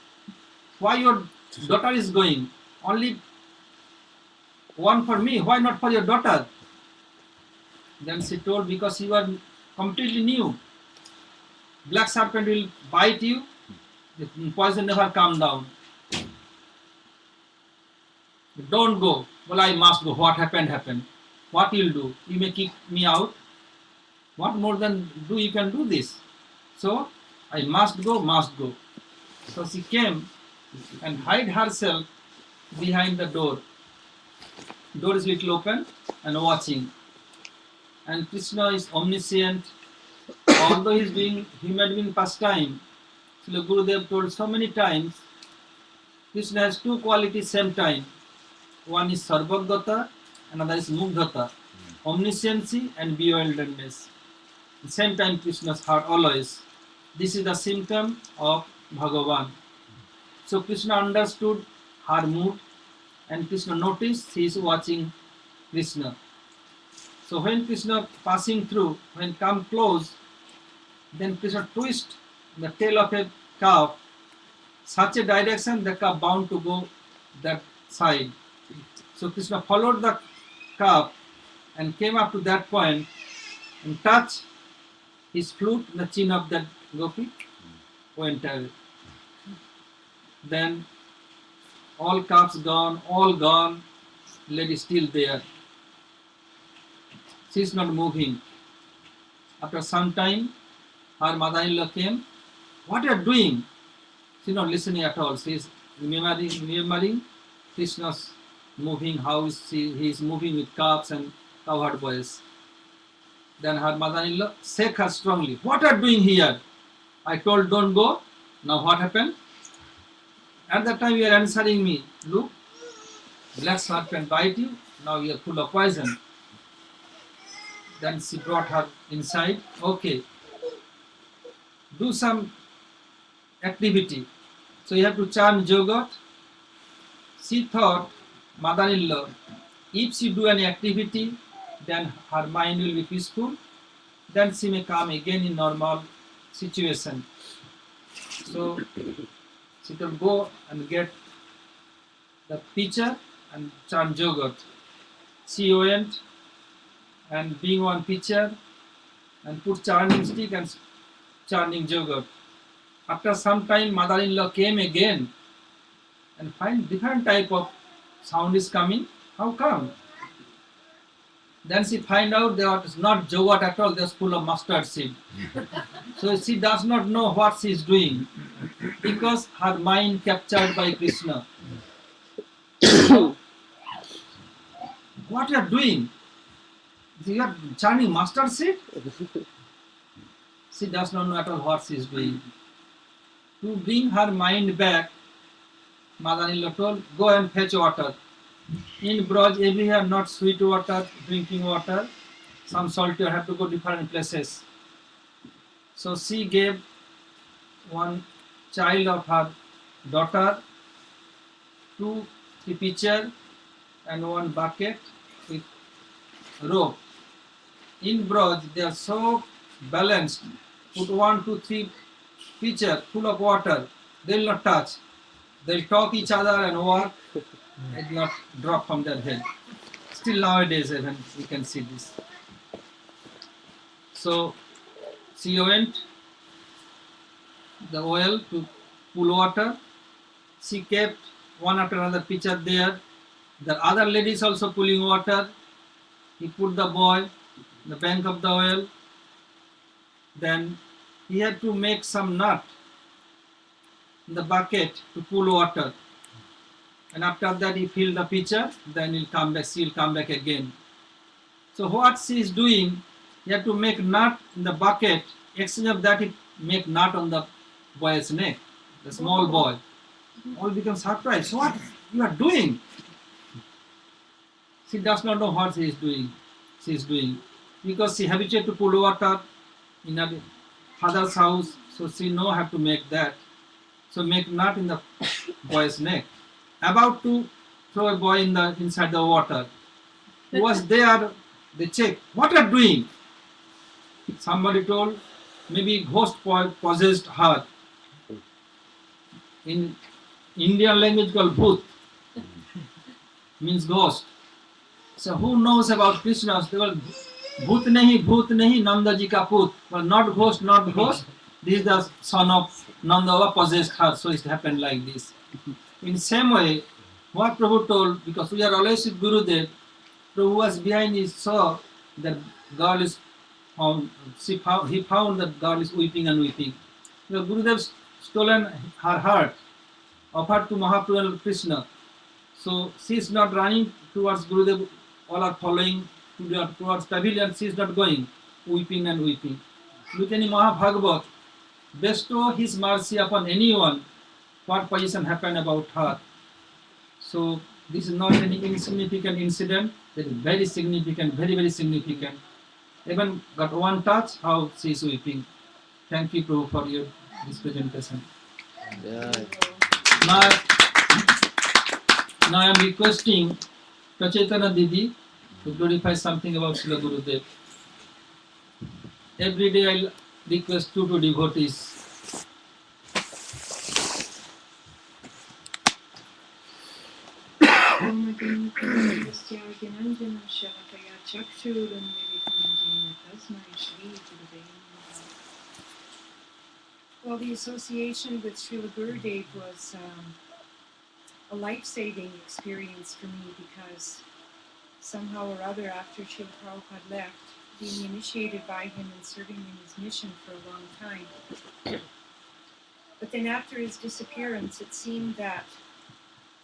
Why your daughter is going? Only one for me, why not for your daughter? Then she told, because you are completely new. Black serpent will bite you, the poison never come down. Don't go. Well, I must go. What happened, happened. What you'll do? You may kick me out. What more than do you can do this? So I must go, must go. So she came and hide herself behind the door. Door is little open and watching. And Krishna is omniscient. Although he is doing human being pastime, Srila Gurudev told so many times, Krishna has two qualities same time. One is Sarvagata, another is Mugdhata. Omnisciency and bewilderness. At the same time Krishna's heart always. This is the symptom of Bhagavan. So Krishna understood her mood and Krishna noticed she is watching Krishna. So when Krishna passing through, when come close, then Krishna twist the tail of a calf, such a direction the calf bound to go that side. So Krishna followed the calf and came up to that point and touched his flute, the chin of that gopi, went away. Then all calves gone, all gone, lady still there. She is not moving. After some time, her mother-in-law came. What are you doing? She is not listening at all. She is remembering Krishna's moving, how he is moving with calves and cowherd boys. Then her mother-in-law shake her strongly. What are you doing here? I told don't go. Now what happened? At that time you are answering me. Look, black serpent bite you. Now you are full of poison. Then she brought her inside. Okay, do some activity. So you have to chant yogurt. She thought, mother-in-law, if she do any activity, then her mind will be peaceful. Then she may come again in normal situation. So she can go and get the pitcher and chant yogurt. She went and being one pitcher and put churning stick and churning yogurt. After some time, mother-in-law came again and find different type of sound is coming. How come? Then she find out there is not yogurt at all, there's full of mustard seed. So she does not know what she is doing because her mind captured by Krishna. What you are doing? You are churning mustard seed? She does not know at all what she is doing. To bring her mind back, mother-in-law told, go and fetch water. In Braj, everywhere not sweet water, drinking water, some salty, you have to go different places. So she gave one child of her daughter, two pitcher and one bucket with rope. In Braj, they are so balanced. Put 1, 2, 3 pitcher full of water. They will not touch. They will talk each other and walk. It will not drop from their head. Still nowadays, even we can see this. So she went the oil to pull water. She kept one after another pitcher there. The other ladies also pulling water. He put the boy in the bank of the oil. Then he had to make some nut in the bucket to pull water. And after that he filled the pitcher, then he'll come back, she'll come back again. So what she is doing, you have to make nut in the bucket, exchange of that he make knot on the boy's neck, the small boy. All become surprised. What you are doing? She does not know what she is doing. She is doing because she habituated to pull water in her father's house, so she know how to make that. So make knot in the boy's neck. About to throw a boy in the inside the water. Who was there? They check. What are you doing? Somebody told, maybe ghost possessed her. In Indian language called bhoot, means ghost. So who knows about Krishna? They were bhoot nahi, Nanda ji ka put. Well, not ghost, not ghost. This is the son of Nanda possessed her, so it happened like this. In same way, what Prabhu told, because we are always with Gurudev, Prabhu was behind his saw that girl is found, he found that girl is weeping and weeping. The Gurudev stolen her heart, offered to Mahaprabhu and Krishna. So she is not running towards Gurudev, all are following towards pavilion, she is not going, weeping and weeping. Look any Mahabhagavat, bestow his mercy upon anyone, what position happened about her. So this is not any insignificant incident, it is very significant, very, very significant. Even got one touch, how she is weeping. Thank you, Prabhu, for your this presentation. Yeah. Now I am requesting Prachetana Didi to glorify something about Srila Gurudev. Every day I request two devotees. Well, the association with Srila Gurudev was a life-saving experience for me because somehow or other after Srila Prabhupada left, being initiated by him and serving in his mission for a long time. But then after his disappearance, it seemed that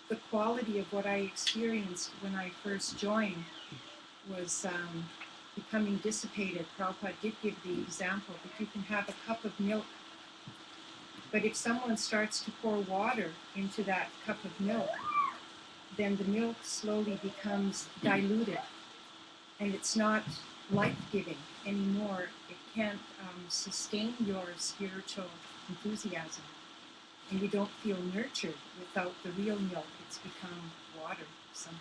the quality of what I experienced when I first joined was becoming dissipated. Prabhupada did give the example that you can have a cup of milk, but if someone starts to pour water into that cup of milk, then the milk slowly becomes diluted, and it's not life-giving anymore. It can't sustain your spiritual enthusiasm, and you don't feel nurtured without the real milk. It's become water somehow.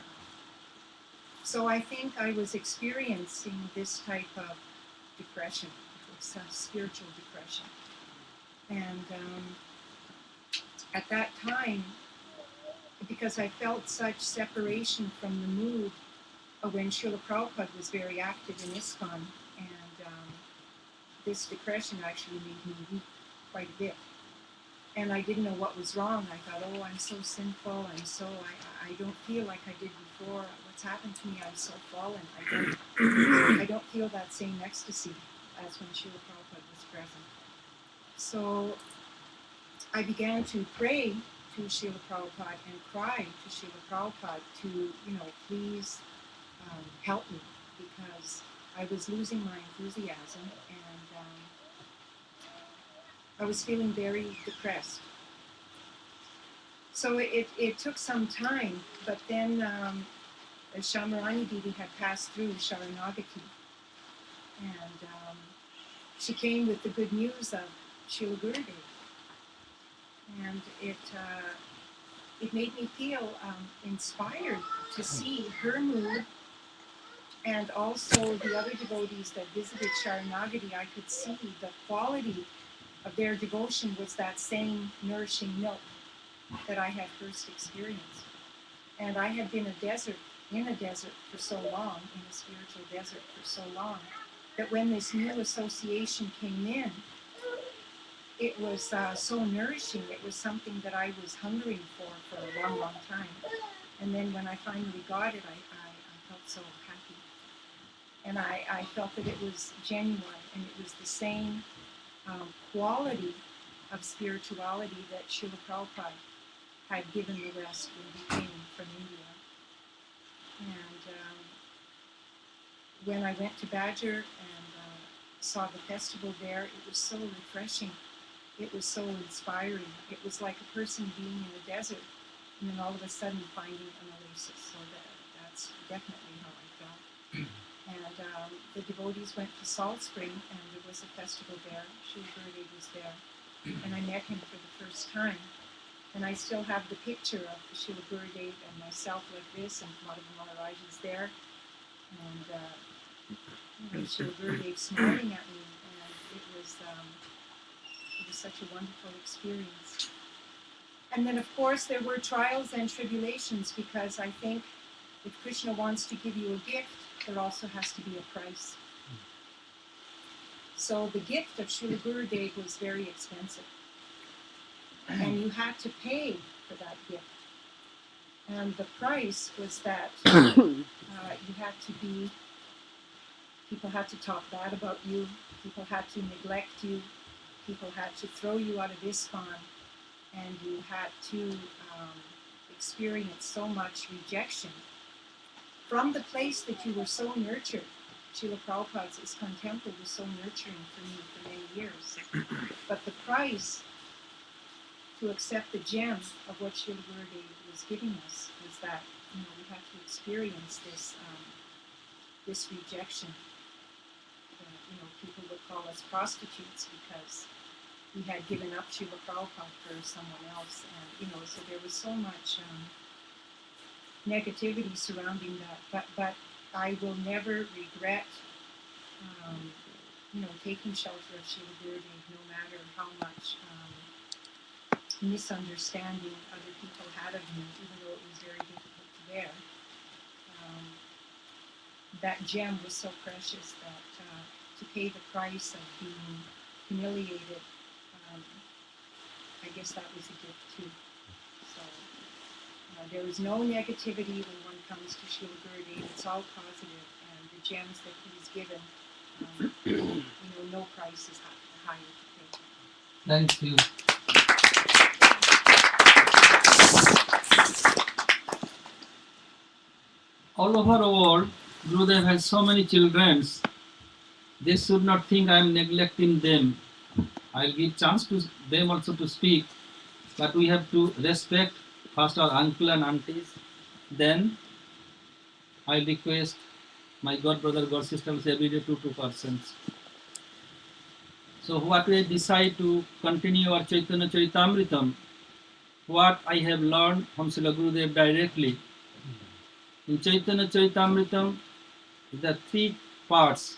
So I think I was experiencing this type of depression. It's a spiritual depression. And at that time, because I felt such separation from the mood when Srila Prabhupada was very active in ISKCON, and this depression actually made me weep quite a bit. And I didn't know what was wrong. I thought, oh, I'm so sinful, I don't feel like I did before. What's happened to me? I'm so fallen. I don't feel that same ecstasy as when Srila Prabhupada was present. So I began to pray to Srila Prabhupada and cry to Srila Prabhupada to, please help me, because I was losing my enthusiasm and I was feeling very depressed. So it took some time, but then Shamarani Didi had passed through Sharanagati, and she came with the good news of Srila Gurudev. And it made me feel inspired to see her mood, and also the other devotees that visited Sharanagati. I could see the quality of their devotion was that same nourishing milk that I had first experienced. And I had been in a desert for so long, in a spiritual desert for so long, that when this new association came in, it was so nourishing. It was something that I was hungering for a long, long time. And then when I finally got it, I felt so happy. And I felt that it was genuine, and it was the same quality of spirituality that Srila Prabhupada had given the West when he came from India. And when I went to Badger and saw the festival there, it was so refreshing. It was so inspiring. It was like a person being in a desert and then all of a sudden finding an oasis. So that's definitely how I felt. And the devotees went to Salt Spring, and there was a festival there. Srila Gurudev was there, and I met him for the first time. And I still have the picture of Srila Gurudev and myself like this, and Madhava Maharaja is there, and Srila Gurudev smiling at me, and it was such a wonderful experience. And then, of course, there were trials and tribulations, because I think if Krishna wants to give you a gift, there also has to be a price. So the gift of Srila Gurudev was very expensive, and you had to pay for that gift. And the price was that you had to be, people had to talk bad about you, people had to neglect you, people had to throw you out of ISKCON, and you had to experience so much rejection from the place that you were so nurtured. Srila Prabhupada's ISKCON temple was so nurturing for me for many years. But the price to accept the gem of what Srila Gurudev was giving us was that, we had to experience this this rejection. People would call us prostitutes because we had given up Srila Prabhupada for someone else, and so there was so much negativity surrounding that. But I will never regret, taking shelter of Srila Gurudev, no matter how much misunderstanding other people had of me, even though it was very difficult to bear. That gem was so precious that to pay the price of being humiliated, I guess that was a gift too. So there is no negativity when one comes to Srila Gurudev. It's all positive, and the gems that he's given, no price is higher to pay. Thank you. All over the world, Gurudev has so many children. They should not think I am neglecting them. I'll give chance to them also to speak, but we have to respect first our uncle and aunties. Then I request my god brother, god sisters every day 2 persons. So what we decide to continue our Chaitanya Charitamritam, what I have learned from Srila Gurudev directly. In Chaitanya Charitamritam, there are 3 parts: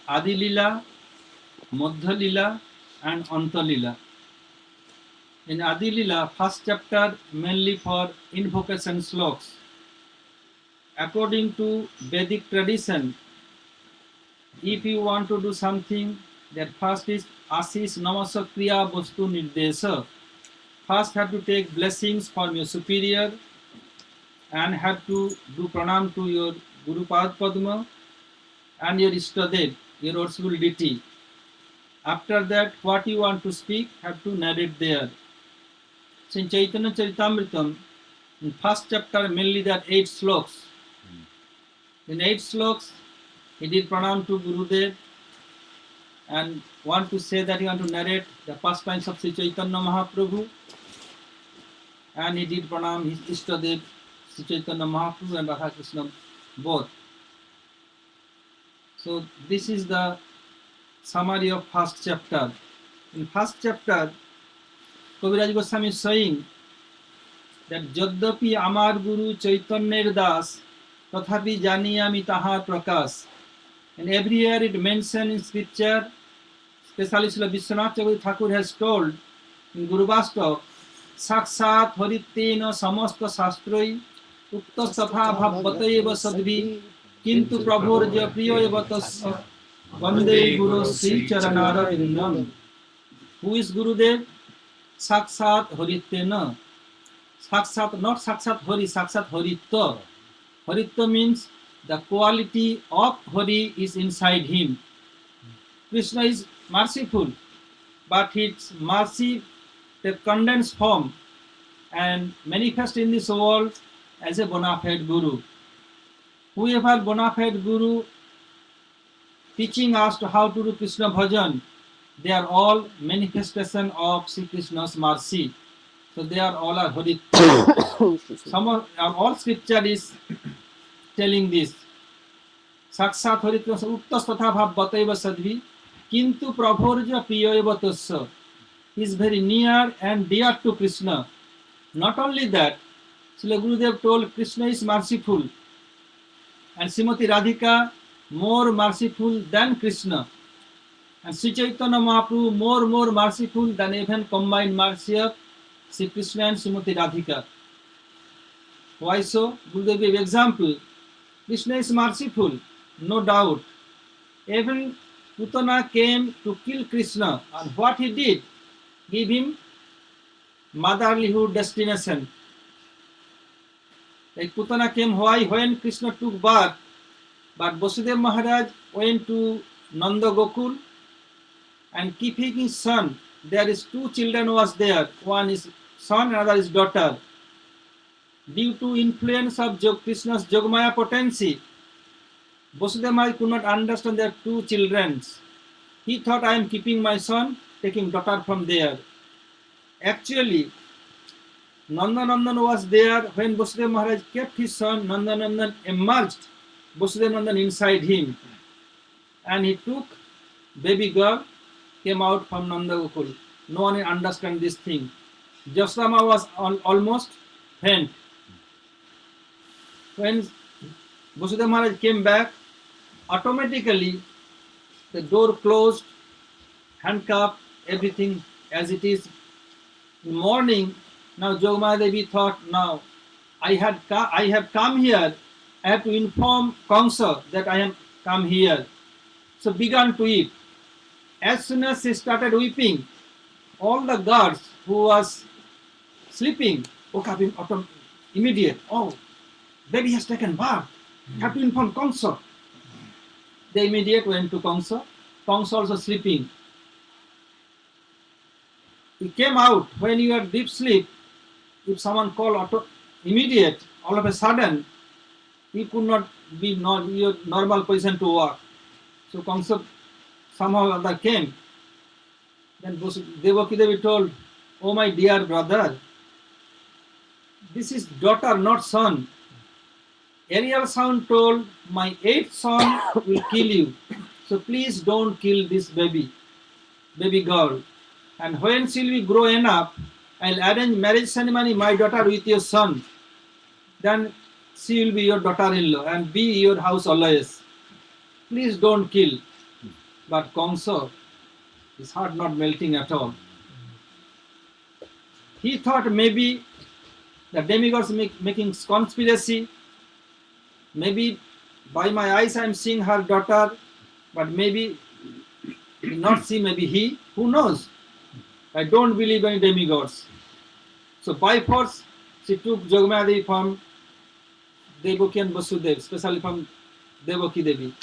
Adi Lila, Madhya Lila, and Anta Lila. In Adi Lila, first chapter mainly for invocation sloks. According to Vedic tradition, if you want to do something, that first is Asis Namasa Kriya Vastu Nirdesa. First have to take blessings from your superior and have to do pranam to your Guru Pad Padma and your Ishtadev, your worshipful deity. After that, what you want to speak, have to narrate there. So in Chaitanya Charitamritam, in first chapter, mainly there are 8 sloks. In 8 sloks, he did pranam to Gurudev and want to say that he want to narrate the pastimes of Sri Chaitanya Mahaprabhu, and he did pranam his Ishtadev, Sri Chaitanya Mahaprabhu and Radha Krishna both. So this is the summary of first chapter. In first chapter, Kaviraj Goswami is saying that Jaddapi Amar Guru Chaitanyer Das Tathapi Janiyami Tahar Prakash. And everywhere it mentioned in scripture, especially Srila Vishwanath Chakravarti Thakur has told in Guru Vastav, Sakshat Haritena Samasta Sastroi Ukta Sapha Bhavateva Sadvi Kintu Prabhurja Priya Vatasya Vande Guru Sri Charanara Vindam. Who is Gurudev? Sakshat Haritena. Sakshat, not Sakshat Hari, Sakshat Haritya. Haritya means the quality of Hari is inside him. Krishna is merciful, but his mercy the condensed form and manifest in this world as a bona fide Guru. Whoever bona fide Guru teaching us to how to do Krishna bhajan. They are all manifestation of Sri Krishna's mercy. So they are all are Harit. All scripture is telling this. Sakshat Haritras Uttas Tatha Bhav Bataiva Sadvi Kintu Prabhorja Priyaiva Tasya. He is very near and dear to Krishna. Not only that, Srila Gurudev told Krishna is merciful and Srimati Radhika more merciful than Krishna. And Sri Chaitanya Mahaprabhu more merciful than even combined mercy of Sri Krishna and Srimati Radhika. Why so? Gurudev gave example. Krishna is merciful, no doubt. Even Putana came to kill Krishna, and what he did? Give him motherlyhood destination. Like Putana came when Krishna took birth, but Vasudev Maharaj went to Nanda Gokul and keeping his son. There is two children was there. One is son, another is daughter. Due to influence of Krishna's Jogmaya potency, Vasudev Maharaj could not understand their two children. He thought, I am keeping my son, taking daughter from there. Actually, Nandanandan was there when Vasudev Maharaj kept his son. Nandanandan emerged, Vasudev Nandan inside him, and he took baby girl, came out from Nanda Gokul. No one understand this thing. Jasodama was almost faint. When Vasudev Maharaj came back, automatically the door closed, handcuffed, everything as it is. In morning, now Jogmaya Devi thought, now I have come here, I have to inform Kamsa that I have come here. So began to weep. As soon as she started weeping, all the guards who was sleeping woke up in immediate. Oh, baby has taken bath. Have to inform Kamsa. They immediate went to Kamsa. Kamsa also sleeping. He came out when you are deep sleep. If someone called immediate, all of a sudden, he could not be your normal position to walk. So Kamsa somehow or other came. Then Devaki Devi told, oh my dear brother, this is daughter, not son. Ariel sound told, my 8th son will kill you. So please don't kill this baby girl. And when she will grow enough, I'll arrange marriage ceremony, my daughter with your son. Then she will be your daughter-in-law and be your house always. Please don't kill. But Kamsa, his heart not melting at all. He thought maybe the demigods making conspiracy. Maybe by my eyes I am seeing her daughter, but maybe not see, maybe he, who knows? I don't believe any demigods. So by force, she took Jogmaya Devi from Devaki and Vasudev, especially from Devaki Devi.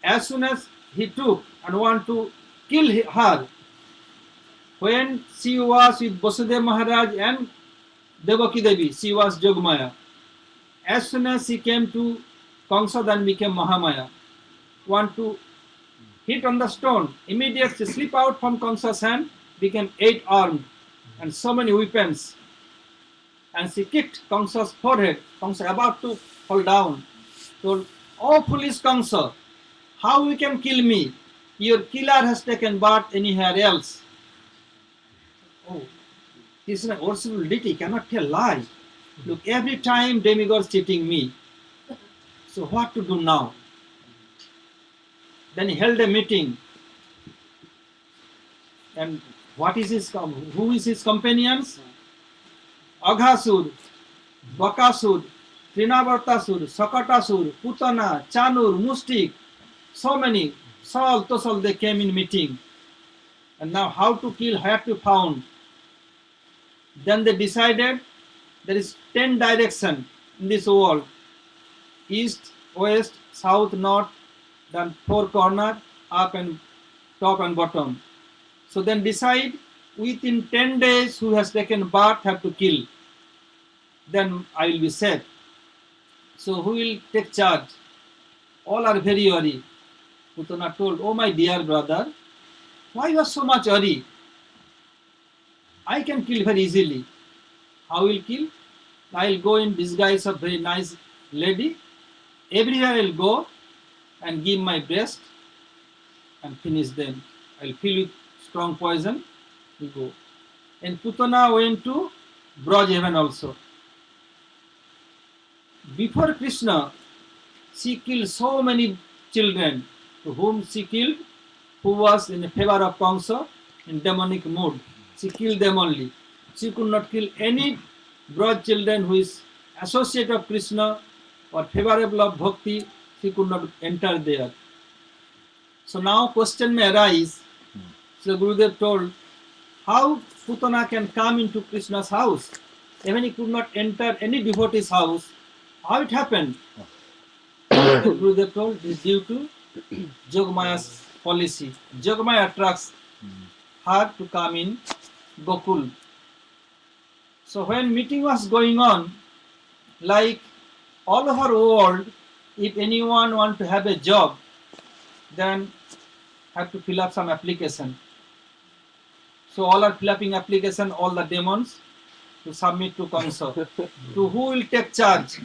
As soon as he took and want to kill her, when she was with Vasudev Maharaj and Devaki Devi, she was Jogmaya. As soon as she came to Kamsa, then became Mahamaya. Want to hit on the stone, immediately slip out from Kamsa's hand, became 8-armed and so many weapons. And she kicked Kamsa's forehead. Kamsa about to fall down. Told, oh foolish Kamsa, how you can kill me? Your killer has taken birth anywhere else. Oh, this is an worshipful deity, cannot tell lie. Look, every time demigods cheating me. So what to do now? Then he held a meeting. And who is his companions? Aghasur, Bakasur, Trinavartasur, Sakatasur, Putana, Chanur, Mustik, so many. Sol, Tosol, they came in meeting. And now how to kill had to found. Then they decided there is 10 directions in this world. East, west, south, north, then 4 corners, up and top and bottom. So then decide within 10 days who has taken birth have to kill. Then I will be safe. So who will take charge? All are very worried. Putana told, "Oh my dear brother, why you are so much worried? I can kill very easily. How will kill? I'll go in disguise of very nice lady. Everywhere I'll go and give my best and finish them. I'll fill with strong poison. We go." And Putana went to Braj heaven also. Before Krishna, she killed so many children, to whom she killed, who was in favor of Kamsa in demonic mood. She killed them only. She could not kill any Braj children who is associate of Krishna or favorable of bhakti. She could not enter there. So now question may arise. So Gurudev told, how Putana can come into Krishna's house? Even he could not enter any devotee's house. How it happened? Gurudev told, it is due to Jogmaya's policy. Jogmaya attracts her to come in Gokul. So when meeting was going on, like all over the world, if anyone want to have a job, then have to fill up some application. So all are filling application, all the demons to submit to Kamsa. To who will take charge?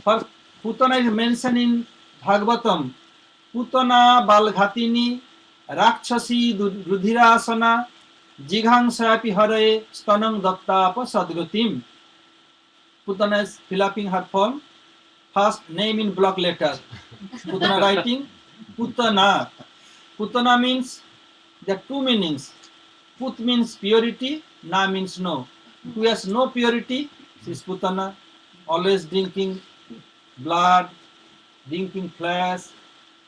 For Putana is mentioned in Bhagavatam. Putana balghatini rakshasi rudhirasana jighansapi haraye stanam dattapa sadgatim. Putana is filling her form. First name in block letter. Putana writing Putana. Putana means there are two meanings. Put means purity, na means no. Who has no purity, she is Putana, always drinking blood, drinking flesh,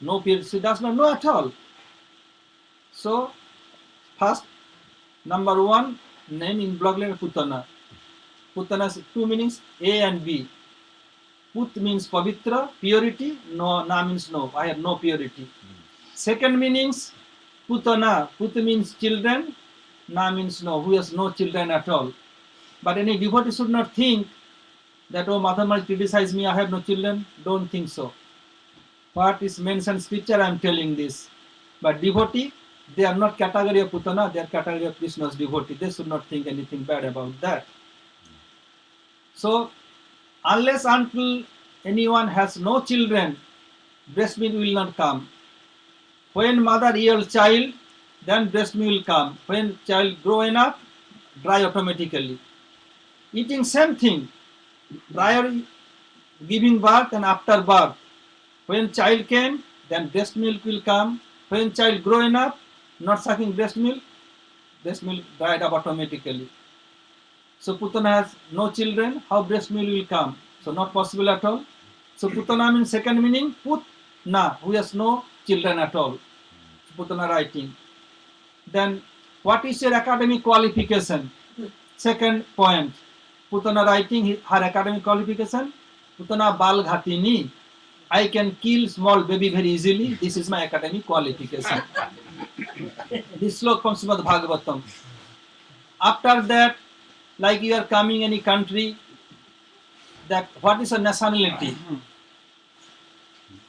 no purity. She does not know at all. So, first, number one, name in block letter Putana. Putana has two meanings, A and B. Put means pavitra, purity, no, na means no. I have no purity. Second meanings, Putana. Put means children, na means no, who has no children at all. But any devotee should not think that, oh, Madhava criticize me, I have no children. Don't think so. What is mentioned in scripture, I am telling this. But devotee, they are not category of Putana, they are category of Krishna's devotee. They should not think anything bad about that. So, unless until anyone has no children, breast milk will not come. When mother yields child, then breast milk will come. When child growing up, dry automatically. Eating same thing, prior giving birth and after birth. When child came, then breast milk will come. When child growing up, not sucking breast milk dried up automatically. So Putana has no children, how breast milk will come? So not possible at all. So Putana means second meaning, Putna, who has no children at all. Putana writing. Then what is your academic qualification? Second point. Putana writing her academic qualification. Putana balghatini. I can kill small baby very easily. This is my academic qualification. This slok from Srimad Bhagavatam. After that, like you are coming any country, that what is a nationality?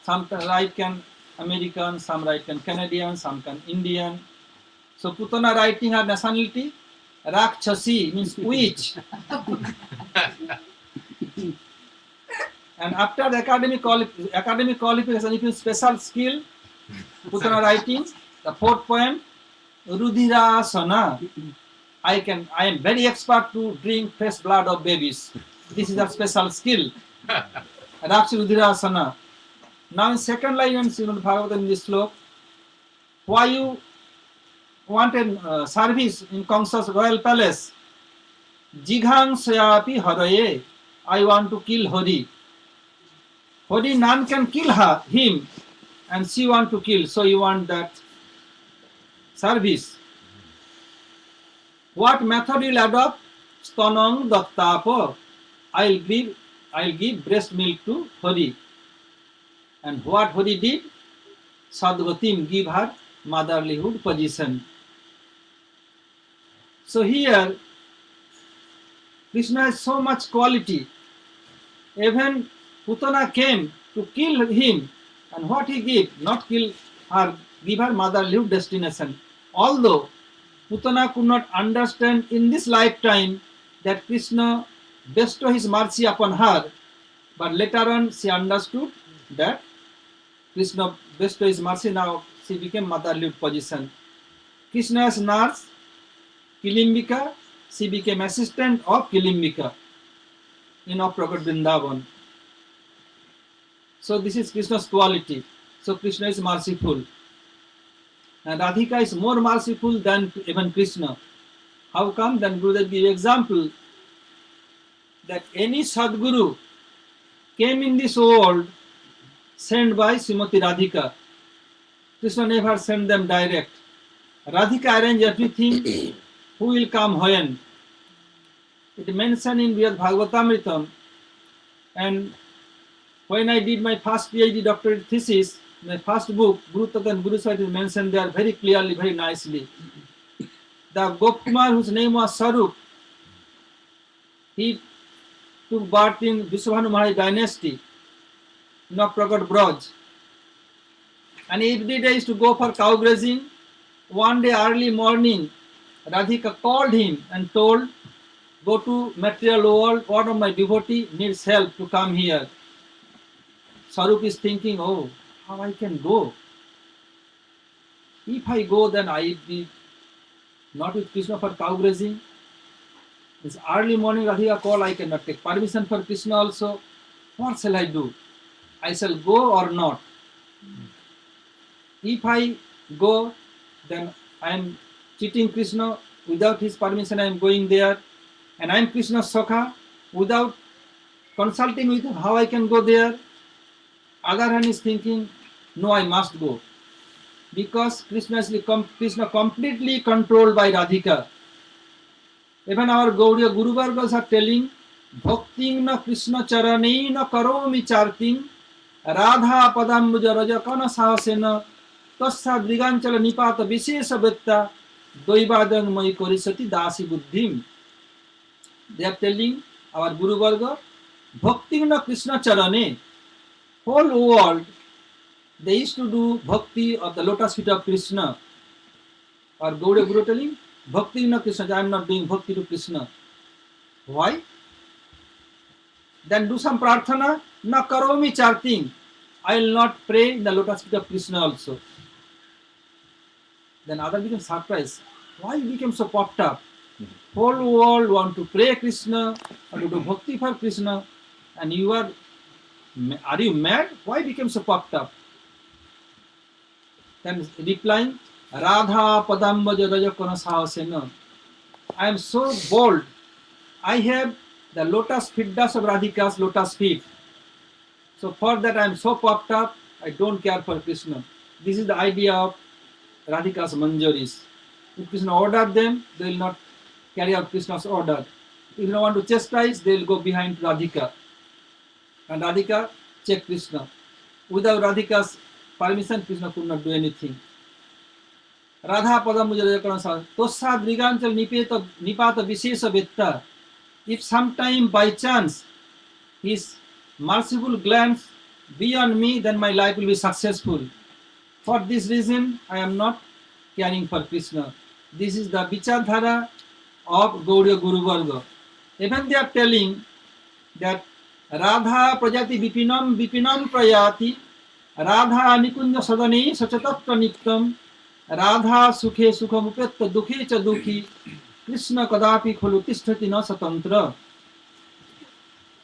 Some right can American, some right can Canadian, some can Indian. So Putana writing her nationality, Rakshasi means witch. And after the academic qualification, if you special skill, Putana writing, the fourth point, Rudhirasana. I am very expert to drink fresh blood of babies. This is a special skill. Rakshi Rudhirasana. Now in second line in Srimad Bhagavatam in this slok, why you wanted service in Kamsa's royal palace? Jighang Sayapi Haraye. I want to kill Hari. Hari, none can kill him, and she want to kill. So you want that service. What method will adopt? Stanam dattapa. I'll give breast milk to Hari. And what Hari did? Sadgatim, give her motherlyhood position. So here, Krishna has so much quality. Even Putana came to kill him, And what he give? Not kill her, give her motherhood destination. Although Putana could not understand in this lifetime that Krishna bestow his mercy upon her, but later on she understood that Krishna bestow his mercy. Now she became motherhood position. Krishna's nurse, Kilimbika, she became assistant of Kilimbika in Prabhupada Vrindavan. So this is Krishna's quality. So Krishna is merciful. And Radhika is more merciful than even Krishna. How come? Then Gurudev give example that any Sadguru came in this world sent by Srimati Radhika. Krishna never sent them direct. Radhika arranged everything. Who will come when? It mentioned in Vyad Bhagavatamritam. And when I did my first PhD doctorate thesis, my first book, Guru Tat and Guru Sait, is mentioned there very clearly, very nicely. The Gopkumar, whose name was Sarup, he took birth in Vishwabhanu Maharaja dynasty, Pragat Braj. And every day used to go for cow grazing. One day early morning, Radhika called him and told, go to material world, one of my devotee needs help to come here. Sarup is thinking, oh, how I can go? If I go, then I will be not with Krishna for cow grazing. It's early morning, Radhika call, I cannot take permission for Krishna also. What shall I do? I shall go or not? If I go, then I am cheating Krishna. Without his permission, I am going there. And I am Krishna's Sakha. Without consulting with him, how I can go there? Other hand is thinking, no, I must go. Because Krishna completely controlled by Radhika. Even our Gaudiya Guru Vargas are telling, Bhakting na Krishna charane na karomi charting, Radha padambuja rajakana sahasena, Tassa Driganchala nipata vishesha vetta, Doibadang mai korisati dasi buddhim. They are telling our Guru Varga, Bhakting na Krishna charane, whole world, they used to do bhakti of the lotus feet of Krishna. Or Gaudiya Guru telling, Bhakti na Krishna, I am not doing bhakti to Krishna. Why? Then do some prarthana, na karomi charting. I will not pray in the lotus feet of Krishna also. Then other became surprised. Why you became so puffed up? Whole world want to pray Krishna or to do bhakti for Krishna, and you are you mad? Why became so puffed up? Then replying, Radha padambaja rajakana sahasena. I am so bold. I have the lotus feet dust of Radhika's lotus feet. So for that I am so puffed up, I don't care for Krishna. This is the idea of Radhika's manjaris. If Krishna ordered them, they will not carry out Krishna's order. If they want to chastise, they will go behind Radhika. And Radhika check Krishna. Without Radhika's permission, Krishna could not do anything. Radha padam mujarakana tossa driganchal nipata vishesha vetta. If sometime by chance his merciful glance be on me, then my life will be successful. For this reason, I am not caring for Krishna. This is the vichardhara of Gaudiya Guru Varga. Even they are telling that Radha prajati vipinam prayati, Radha nikunja sadane sachatattva nittam, Radha sukhe sukham upetta dukhe cha dukhi, Krishna kadapi kholu tisthati na satantra.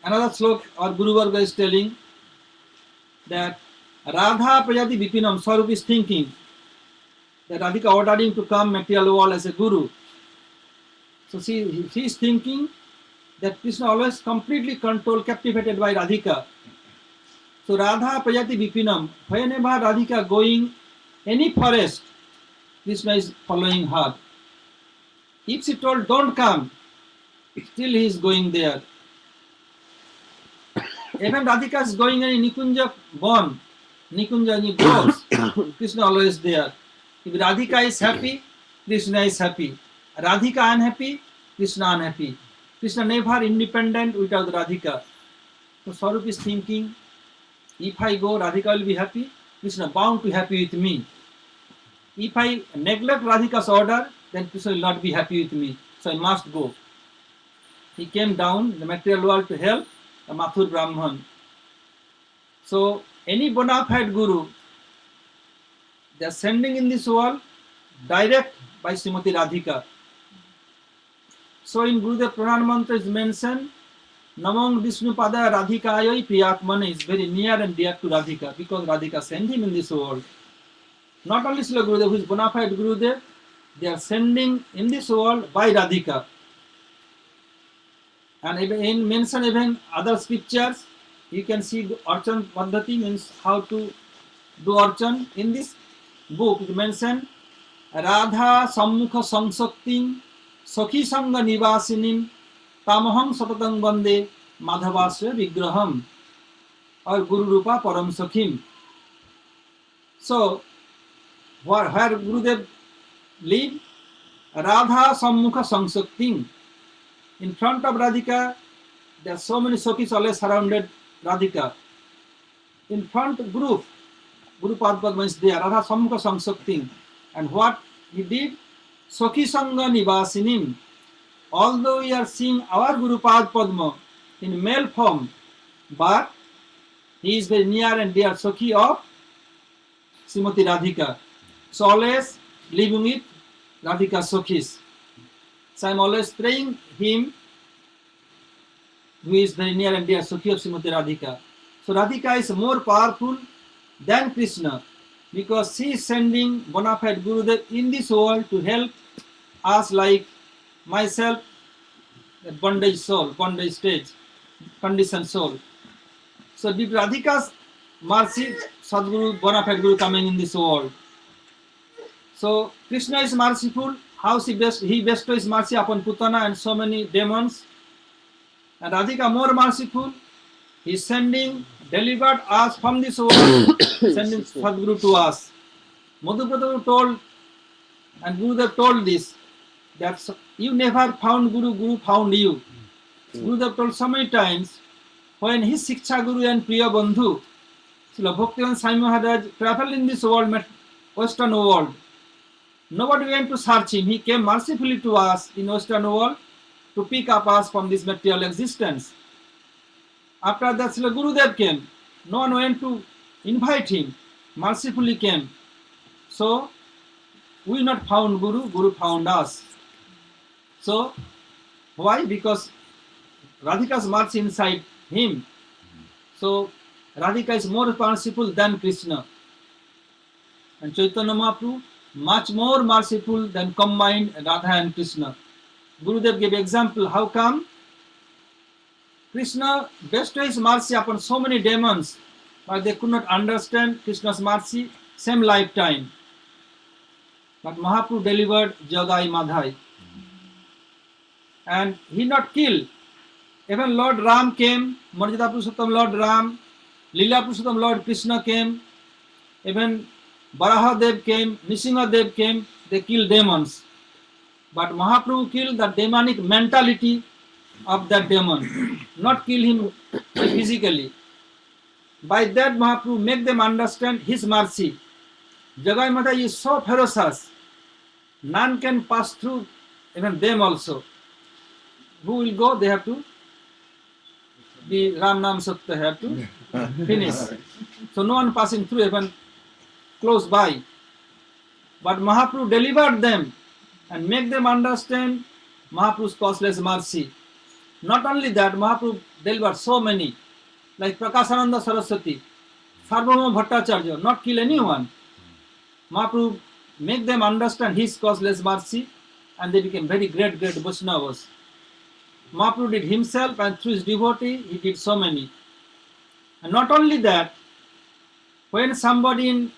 Another slok our Guru Varga is telling that Radha prajati vipinam, Swarup is thinking that Radhika ordered him to come material world as a guru. So she is thinking that Krishna always completely controlled, captivated by Radhika. So Radha prajati vipinam, whenever Radhika going any forest, Krishna is following her. If she told don't come, still he is going there. Even Radhika is going in Nikunja born, Nikunja grows, Krishna always there. If Radhika is happy, Krishna is happy. Radhika unhappy, Krishna unhappy. Krishna never independent without Radhika. So Swarup is thinking, If I go, Radhika will be happy. Krishna bound to happy with me. If I neglect Radhika's order, then Krishna will not be happy with me. So I must go. He came down in the material world to help the Mathur Brahman. So any bona fide guru, they are sending in this world direct by Srimati Radhika. So in Gurudev Pranam Mantra is mentioned, Namong Vishnu Pada Radhikayai Priyatmane is very near and dear to Radhika because Radhika sent him in this world. Not only Srila Gurudev, who is bona fide Gurudev, they are sending in this world by Radhika. And even mention even other scriptures, you can see the Archan Paddhati means how to do Archan. In this book it mentioned Radha Sammukha Sangsaktim Sakhi Sangha Nivasinim Tamaham Satatang Bande Madhavasya Vigraham or Guru Rupa Param Sakhim. So where Gurudev live, Radha Sammukha Sangsaktim. In front of Radhika, there are so many Sakhis always surrounded Radhika. In front group, Guru Padma is there, Radha Sammukha Sangsaktim. And what he did? Sakhi Sangha Nivasinim. Although we are seeing our Guru Padma in male form, but he is very near and dear Sakhi of Srimati Radhika. So always living with Radhika Sakhis. So I am always praying him who is very near and dear Sakhi of Srimati Radhika. So Radhika is more powerful than Krishna because she is sending bona fide Gurudev in this world to help us like myself, the bondage soul, bondage stage, conditioned soul. So due to Radhika's mercy, Sadguru, bona fide Guru coming in this world. So Krishna is merciful. How he bestows mercy upon Putana and so many demons. And Radhika more merciful. He is sending, delivered us from this world, sending Sadguru to us. Madhuprabhu told, and Gurudev told this, that you never found Guru, Guru found you. Gurudev told so many times, when his Shiksha Guru and Priya Bandhu, Srila Bhaktivedanta Swami Maharaj traveled in this world, Western world. Nobody went to search him. He came mercifully to us in Western world to pick up us from this material existence. After that, Srila Gurudev came. No one went to invite him. Mercifully came. So, we not found Guru, Guru found us. So, why? Because Radhika's mercy inside him. So, Radhika is more merciful than Krishna. And Chaitanya Mahaprabhu much more merciful than combined Radha and Krishna. Gurudev gave example. How come? Krishna bestowed his mercy upon so many demons, but they could not understand Krishna's mercy same lifetime. But Mahaprabhu delivered Jagai Madhai. And he not killed. Even Lord Ram came, Marjada Purushottam Lord Ram, Lila Purushottam Lord Krishna came, even Barahadev came, Nrsimhadev came, they killed demons. But Mahaprabhu killed the demonic mentality of that demon, not kill him physically. By that Mahaprabhu make them understand his mercy. Jagai Madhai is so ferocious, none can pass through, even them also. Who will go? They have to be Ram Nam Satya, have to finish. So no one passing through, even close by. But Mahaprabhu delivered them and make them understand Mahaprabhu's causeless mercy. Not only that, Mahaprabhu delivered so many, like Prakashananda Saraswati, Sarvabhauma Bhattacharya, not kill anyone. Mahaprabhu make them understand his causeless mercy and they became very great Vaishnavas. Mahaprabhu did himself and through his devotee, he did so many. And not only that, when somebody in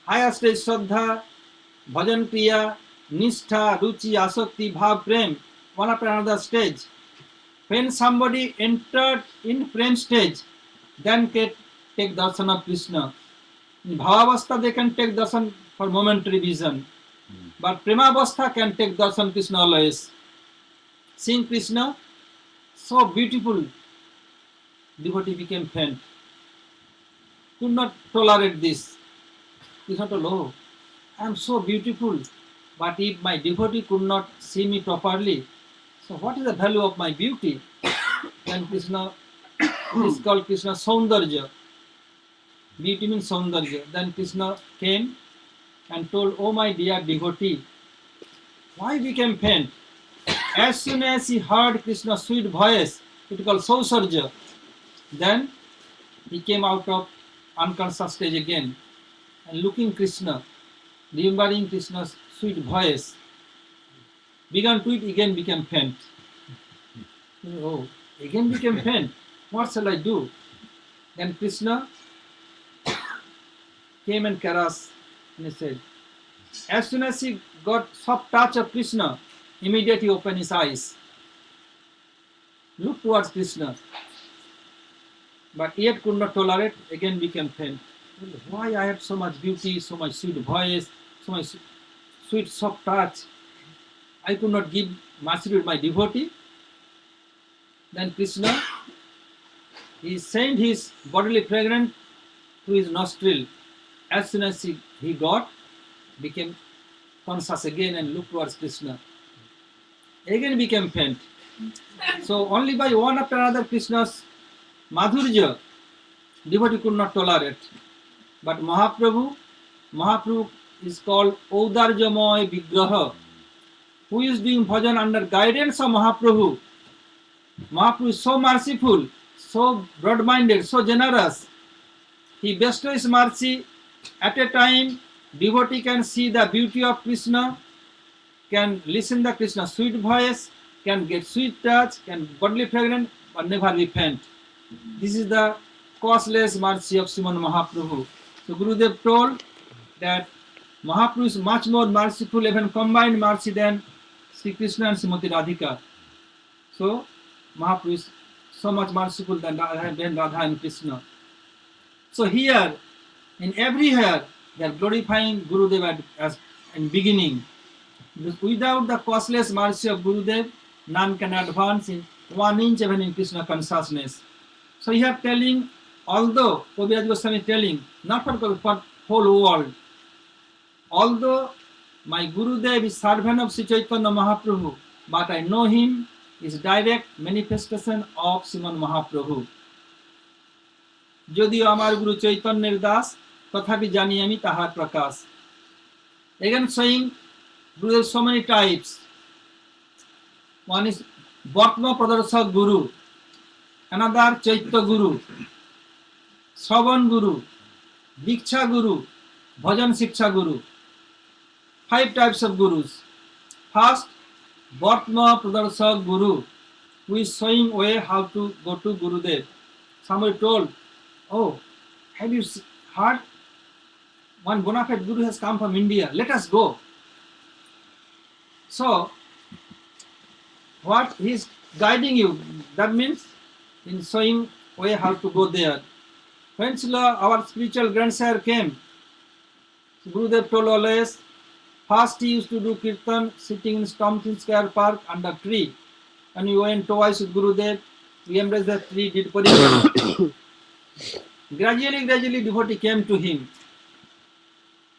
higher stage Shraddha, Bhajan Kriya, Nishtha, Ruchi, Asakti, Bhav, Prem, one after another stage, when somebody entered in Prem stage, then can take darshan of Krishna. In Bhavavastha they can take darshan for momentary vision. But Premavastha can take darshan Krishna always. Seeing Krishna, so beautiful, devotee became faint. could not tolerate this. Krishna told, oh, I am so beautiful, but if my devotee could not see me properly, so what is the value of my beauty? Then Krishna, this is called Krishna Saundarya. Beauty means Saundarya. Then Krishna came and told, oh my dear devotee, why became faint? As soon as he heard Krishna's sweet voice, it is called Sausarja, then he came out of unconscious stage again and looking Krishna, remembering Krishna's sweet voice, began to it, again became faint. Oh, again became faint. What shall I do? Then Krishna came and caressed and he said, as soon as he got soft touch of Krishna, immediately he opened his eyes, looked towards Krishna, but yet could not tolerate, again became faint. Why I have so much beauty, so much sweet voice, so much sweet soft touch, I could not give mercy to my devotee? Then Krishna, he sent his bodily fragrance to his nostril. As soon as he got, became conscious again and looked towards Krishna. Again became faint. So only by one after another Krishna's Madhurya, devotee could not tolerate. But Mahaprabhu is called Audarjamoy Vigraha, who is doing bhajan under guidance of Mahaprabhu. Mahaprabhu is so merciful, so broad-minded, so generous. He bestows mercy at a time. Devotee can see the beauty of Krishna, can listen to Krishna's sweet voice, can get sweet touch, can bodily fragrance, but never be faint. This is the causeless mercy of Sriman Mahaprabhu. So Gurudev told that Mahaprabhu is much more merciful, even combined mercy than Sri Krishna and Srimati Radhika. So Mahaprabhu is so much merciful than Radha and Krishna. So here, in everywhere, they are glorifying Gurudev as in beginning. Without the causeless mercy of Gurudev, none can advance in 1 inch even in Krishna consciousness. So here telling, although Kaviraj Goswami telling, not for whole world, although my Gurudev is servant of Sri Chaitanya Mahaprabhu, but I know him is direct manifestation of Sriman Mahaprabhu. যদিও আমার গুরু চৈতন্যের দাস, তথাপি জানি আমি তাহার প্রকাশ. Again saying, Gurudev so many types. One is Bhatma Pradarshak Guru, another Chaitya Guru, Shravan Guru, Diksha Guru, Bhajan Shiksha Guru. 5 types of gurus. First, Bhatma Pradarshak Guru, who is showing way how to go to Gurudev. Somebody told, oh, have you heard? One bona fide guru has come from India. Let us go. So, what he is guiding you, that means in showing way how to go there. When our spiritual grandsire came, Gurudev told always, first he used to do kirtan sitting in Stompton Square Park under tree. And we went twice with Gurudev. We embraced the tree, did parikrama. Gradually, devotee came to him.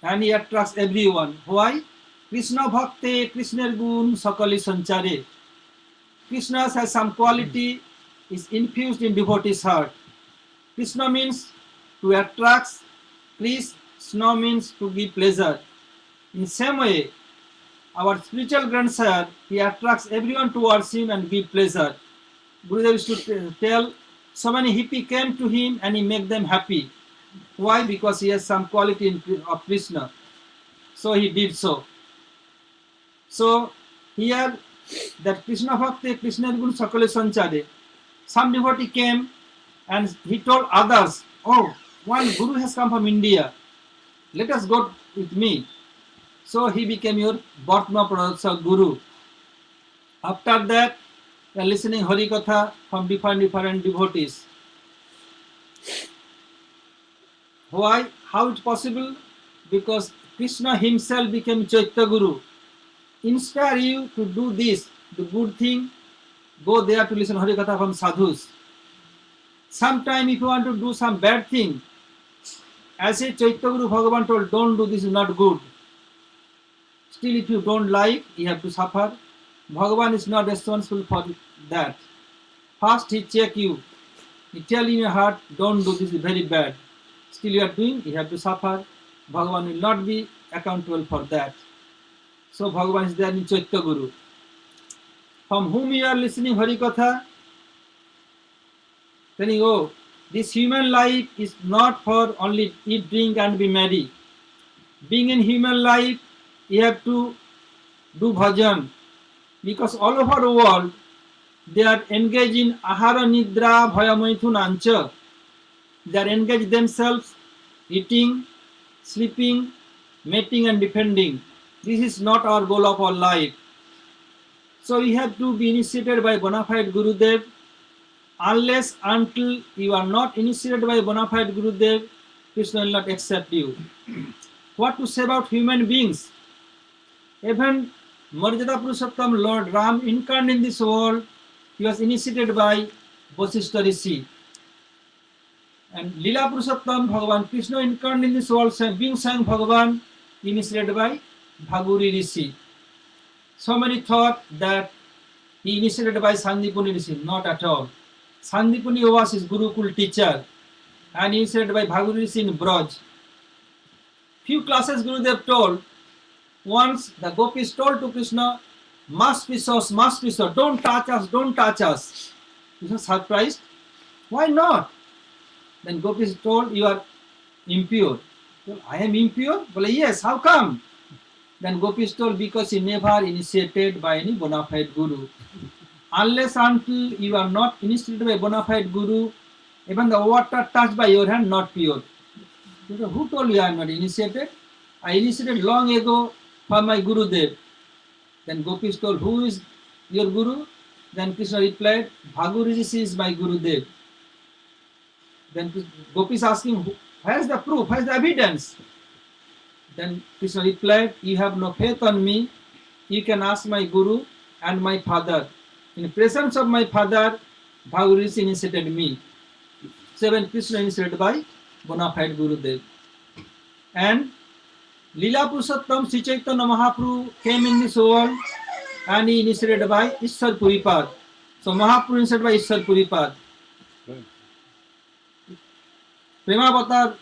And he attracts everyone. Why? Krishna Bhakte, Krishna Gun, Sakali Sanchare. Krishna has some quality, is infused in devotee's heart. Krishna means to attract, Krishna means to give pleasure. In same way, our spiritual grandsire, he attracts everyone towards him and give pleasure. Gurudev used to tell, so many hippies came to him and he make them happy. Why? Because he has some quality of Krishna. So he did so. So here, that Krishna Bhakti, Krishna Gun Sakale Sanchare, some devotee came and he told others, oh, one guru has come from India. Let us go with me. So he became your Bhatma Pradarshak Guru. After that, we are listening Hari Katha from different devotees. Why? How it's possible? Because Krishna himself became Chaitya Guru. Inspire you to do this, the good thing, go there to listen Hari Katha from sadhus. Sometime if you want to do some bad thing, As a Chaitya Bhagavan told, don't do this, is not good. Still, if you don't like, you have to suffer. Bhagavan is not responsible for that. First, he check you. He tell in your heart, don't do this, is very bad. Still, you are doing, you have to suffer. Bhagavan will not be accountable for that. So, Bhagavan is there in Chaitya Guru. From whom you are listening Hari Katha, telling, oh, this human life is not for only eat, drink and be merry. Being in human life, you have to do bhajan. Because all over the world, they are engaged in ahara nidra bhaya maithunancha. They are engaged themselves, eating, sleeping, mating and defending. This is not our goal of our life. So we have to be initiated by bona fide Gurudev. Unless until you are not initiated by bona fide Gurudev, Krishna will not accept you. What to say about human beings? Even Marjada Purushottam Lord Ram incarnate in this world, he was initiated by Vasishtha Rishi. And Leela Purushottam Bhagavan Krishna incarnate in this world, being Swayam Bhagavan, initiated by Bhaguri Rishi. So many thought that he initiated by Sandipuni Rishi. Not at all. Sandipuni was his Gurukul teacher and initiated by Bhaguri Rishi in Braj. Few classes Gurudev told. Once the gopis told to Krishna, must be so, don't touch us, don't touch us. Krishna surprised. Why not? Then gopis told, you are impure. Well, I am impure? Well, yes, how come? Then gopis told, because he never initiated by any bona fide guru. Unless until you are not initiated by bona fide guru, even the water touched by your hand not pure. Who told you I am not initiated? I initiated long ago for my Gurudev. Then gopis told, who is your guru? Then Krishna replied, Bhaguri Rishi is my Gurudev. Then gopis asking, where is the proof? Where is the evidence? Then Krishna replied, you have no faith on me. You can ask my guru and my father. In presence of my father, Bhaguri Rishi initiated me. So when Krishna initiated by bona fide Gurudev. And Leela Purushottam Sri Chaitanya Mahaprabhu came in this world and he initiated by Ishwar Puripad. So Mahaprabhu initiated by Ishwar Puripad. Premavatar,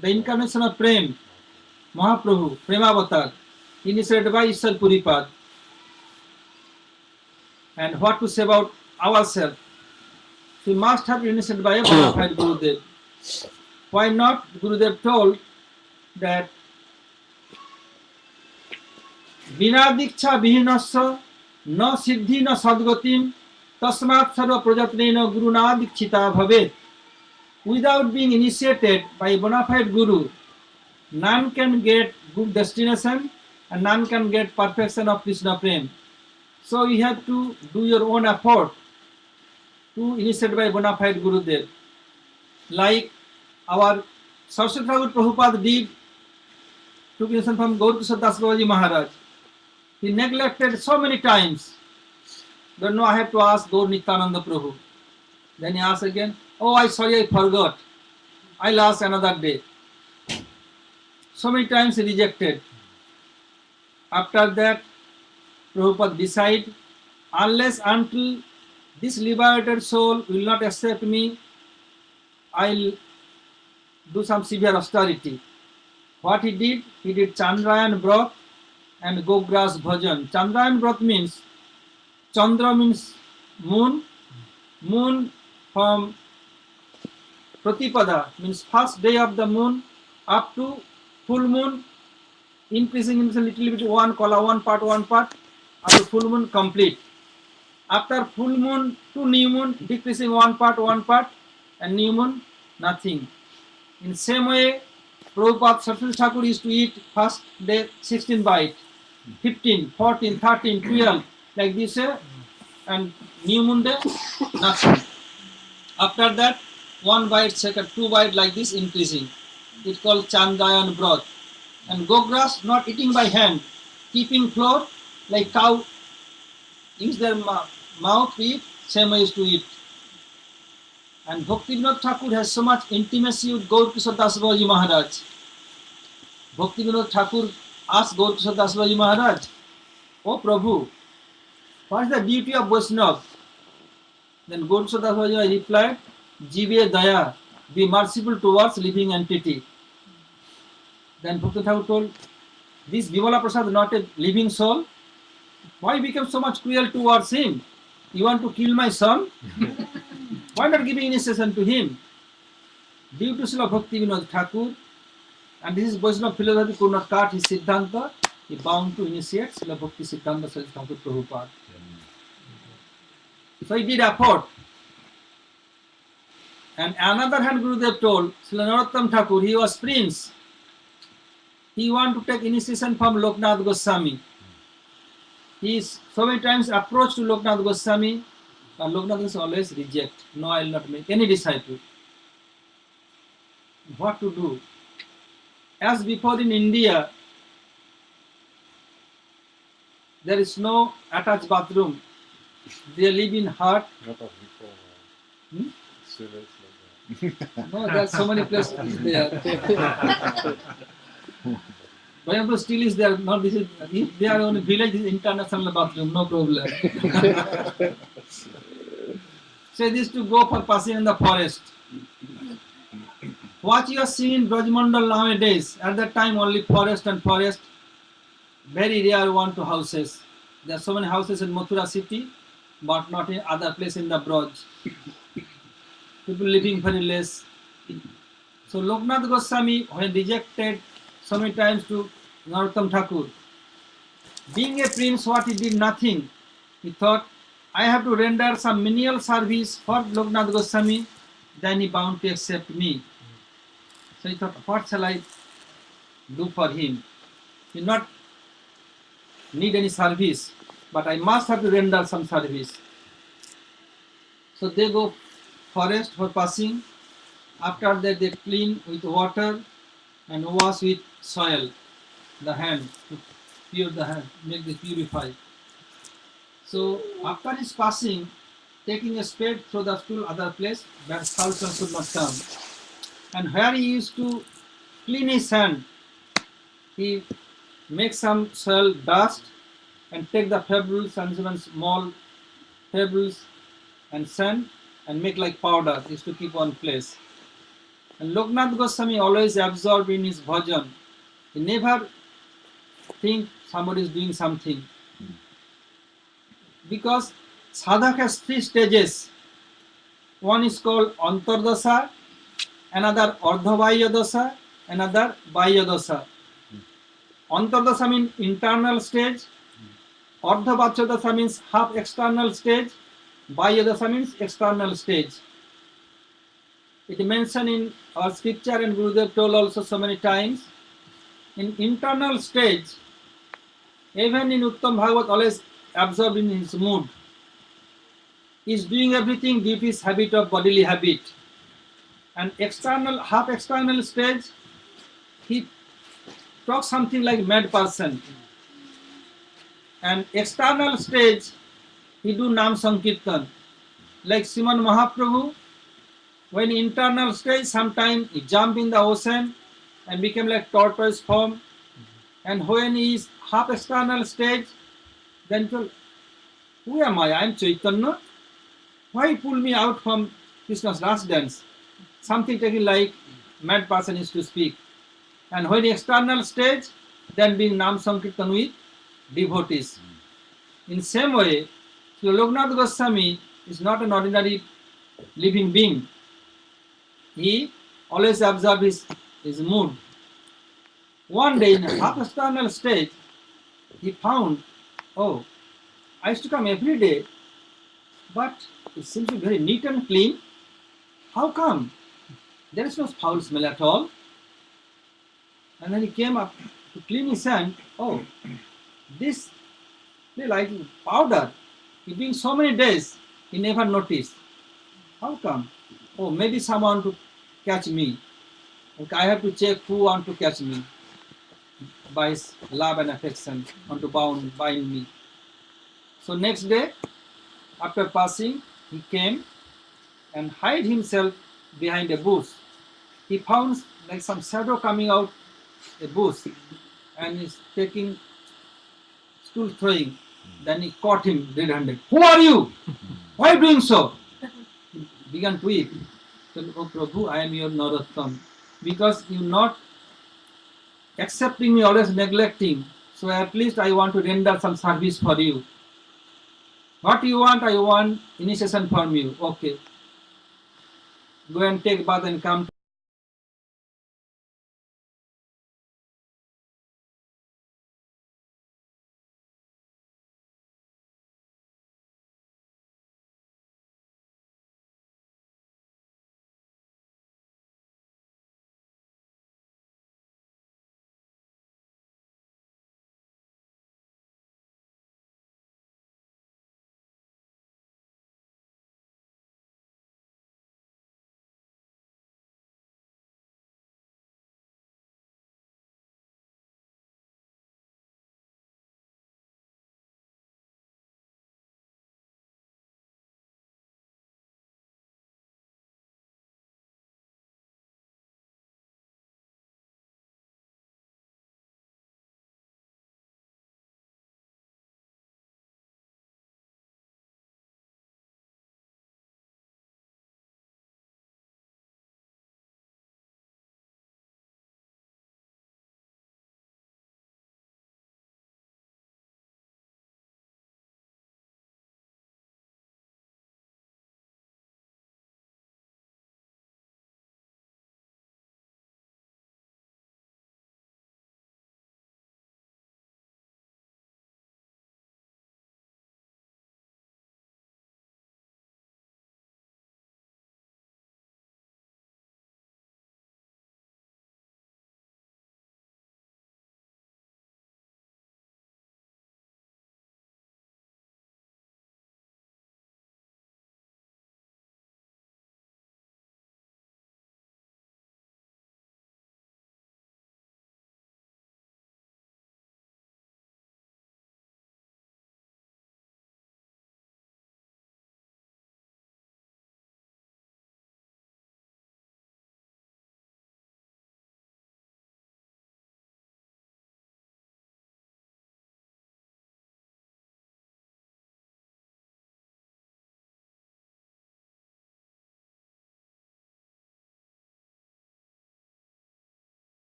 the incarnation of Prem, Mahaprabhu, Premavatar, initiated by Ishwar Puripad. And what to say about ourselves? We must have initiated by a bona fide Gurudev. Why not? Gurudev told that Bina diksha vihinasya na siddhi na sadgatim tasmat sarva prajatnena guruna dikshita bhavet. Without being initiated by a bona fide guru, none can get good destination and none can get perfection of Krishna Prem. So you have to do your own effort to initiate by bona fide Gurudev. Like our Saraswati Thakur Prabhupada did, took initiation from Gaur Kishore Das Babaji Maharaj. He neglected so many times. Don't know, I have to ask Gaur Nityananda Prabhu. Then he asked again, oh, I forgot. I'll ask another day. So many times he rejected. After that, Prabhupada decided, unless until this liberated soul will not accept me, I'll do some severe austerity. What he did Chandrayan Vrat and Gogras Bhajan. Chandrayan Vrat means, Chandra means moon, moon from Pratipada means first day of the moon up to full moon, increasing a little bit, one part, up to full moon complete. After full moon to new moon, decreasing one part, and new moon, nothing. In same way, Prabhupada Saraswati Thakur used to eat first day 16 bite, 15, 14, 13, 12, like this, and new moon day, nothing. After that, 1 bite, second, 2 bite, like this, increasing. It's called Chandayan Vrat. And Gogras, not eating by hand, keeping floor, like cow, use their mouth to eat, same way is to eat. And Bhaktivinoda Thakur has so much intimacy with Gaur Kishore Das Babaji Maharaj. Bhaktivinoda Thakur asked Gaur Kishore Das Babaji Maharaj, "Oh Prabhu, what is the duty of Vaishnava?" Then Gaur Kishore Das Babaji replied, "Jive daya, be merciful towards living entity." Then Bhaktivinoda Thakur told, "This Vimala Prasad not a living soul? Why become so much cruel towards him? You want to kill my son? Why not giving initiation to him?" Due to Srila Bhaktivinoda Thakur, and this is Vaishnava philosophy could not cut his Siddhanta, he bound to initiate Srila Bhakti Siddhanta Saraswati Thakur Prabhupada. So he did effort. And another hand Gurudev told, Srila Narottam Thakur, he was prince. He wanted to take initiation from Loknath Goswami. He is so many times approached to Loknath Goswami, but Loknath Goswami always reject. No, I will not make any disciple. What to do? As before in India, there is no attached bathroom. They live in hut. Not of before. Hmm? Students like that. No, there are so many places there. But still is there. Not this is. If they are on a village, this is international bathroom. No problem. So this to go for passing in the forest. What you are seeing in Brajmandal nowadays, at that time only forest and forest, very rare one to houses. There are so many houses in Mathura city, but not in other place in the Braj. People living very less. So Loknath Goswami, when rejected so many times to Narottam Thakur, being a prince, what he did nothing. He thought, I have to render some menial service for Loknath Goswami, then he bound to accept me. So he thought, what shall I do for him? He did not need any service, but I must have to render some service. So they go forest for passing. After that they clean with water and wash with soil the hand to pure the hand, make the purify. So after his passing, taking a spade throw the stool other place, that salsa should not come. And where he used to clean his hand, he makes some soil dust and take the pebbles and some small pebbles and sand and make like powder. He used to keep on place. And Loknath Goswami always absorbed in his bhajan. He never think somebody is doing something. Because sadhak has three stages. One is called Antardasa, another Ardhavaya Dasa, another Vaya Dasa. Antardasa means internal stage, Ardhavacha Dasa means half external stage, Vaya Dasa means external stage. It is mentioned in our scripture and Gurudev told also so many times. In internal stage, even in Uttam Bhagavat always absorbed in his mood. He is doing everything due to his habit of bodily habit. And external, half external stage, he talks something like mad person. And external stage, he do Nam Sankirtan. Like Sriman Mahaprabhu, when internal stage, sometimes he jump in the ocean and became like tortoise form. And when he is half external stage, then told, who am I? I am Chaitanya. Why pull me out from Krishna's last dance? Something taken like mad person is to speak. And when external stage, then being Nam Sankirtan with devotees. In same way, Sri Loknath Goswami is not an ordinary living being. He always observes his mood. One day in a half external stage, he found, oh, I used to come every day, but it seems to be very neat and clean. How come? There is no foul smell at all. And then he came up to clean his hand. Oh, this, they like powder. It's been so many days, he never noticed. How come? Oh, maybe someone to catch me. Okay, I have to check who want to catch me by his love and affection, want to bind me. So next day, after passing, he came and hide himself behind a bush. He found like some shadow coming out a bush, and he's taking stool throwing. Then he caught him red-handed. Who are you? Why are you doing so? He began to weep. He said, oh Prabhu, I am your Narottam. Because you not accepting me, always neglecting. So at least I want to render some service for you. What you want? I want initiation from you. Okay. Go and take bath and come.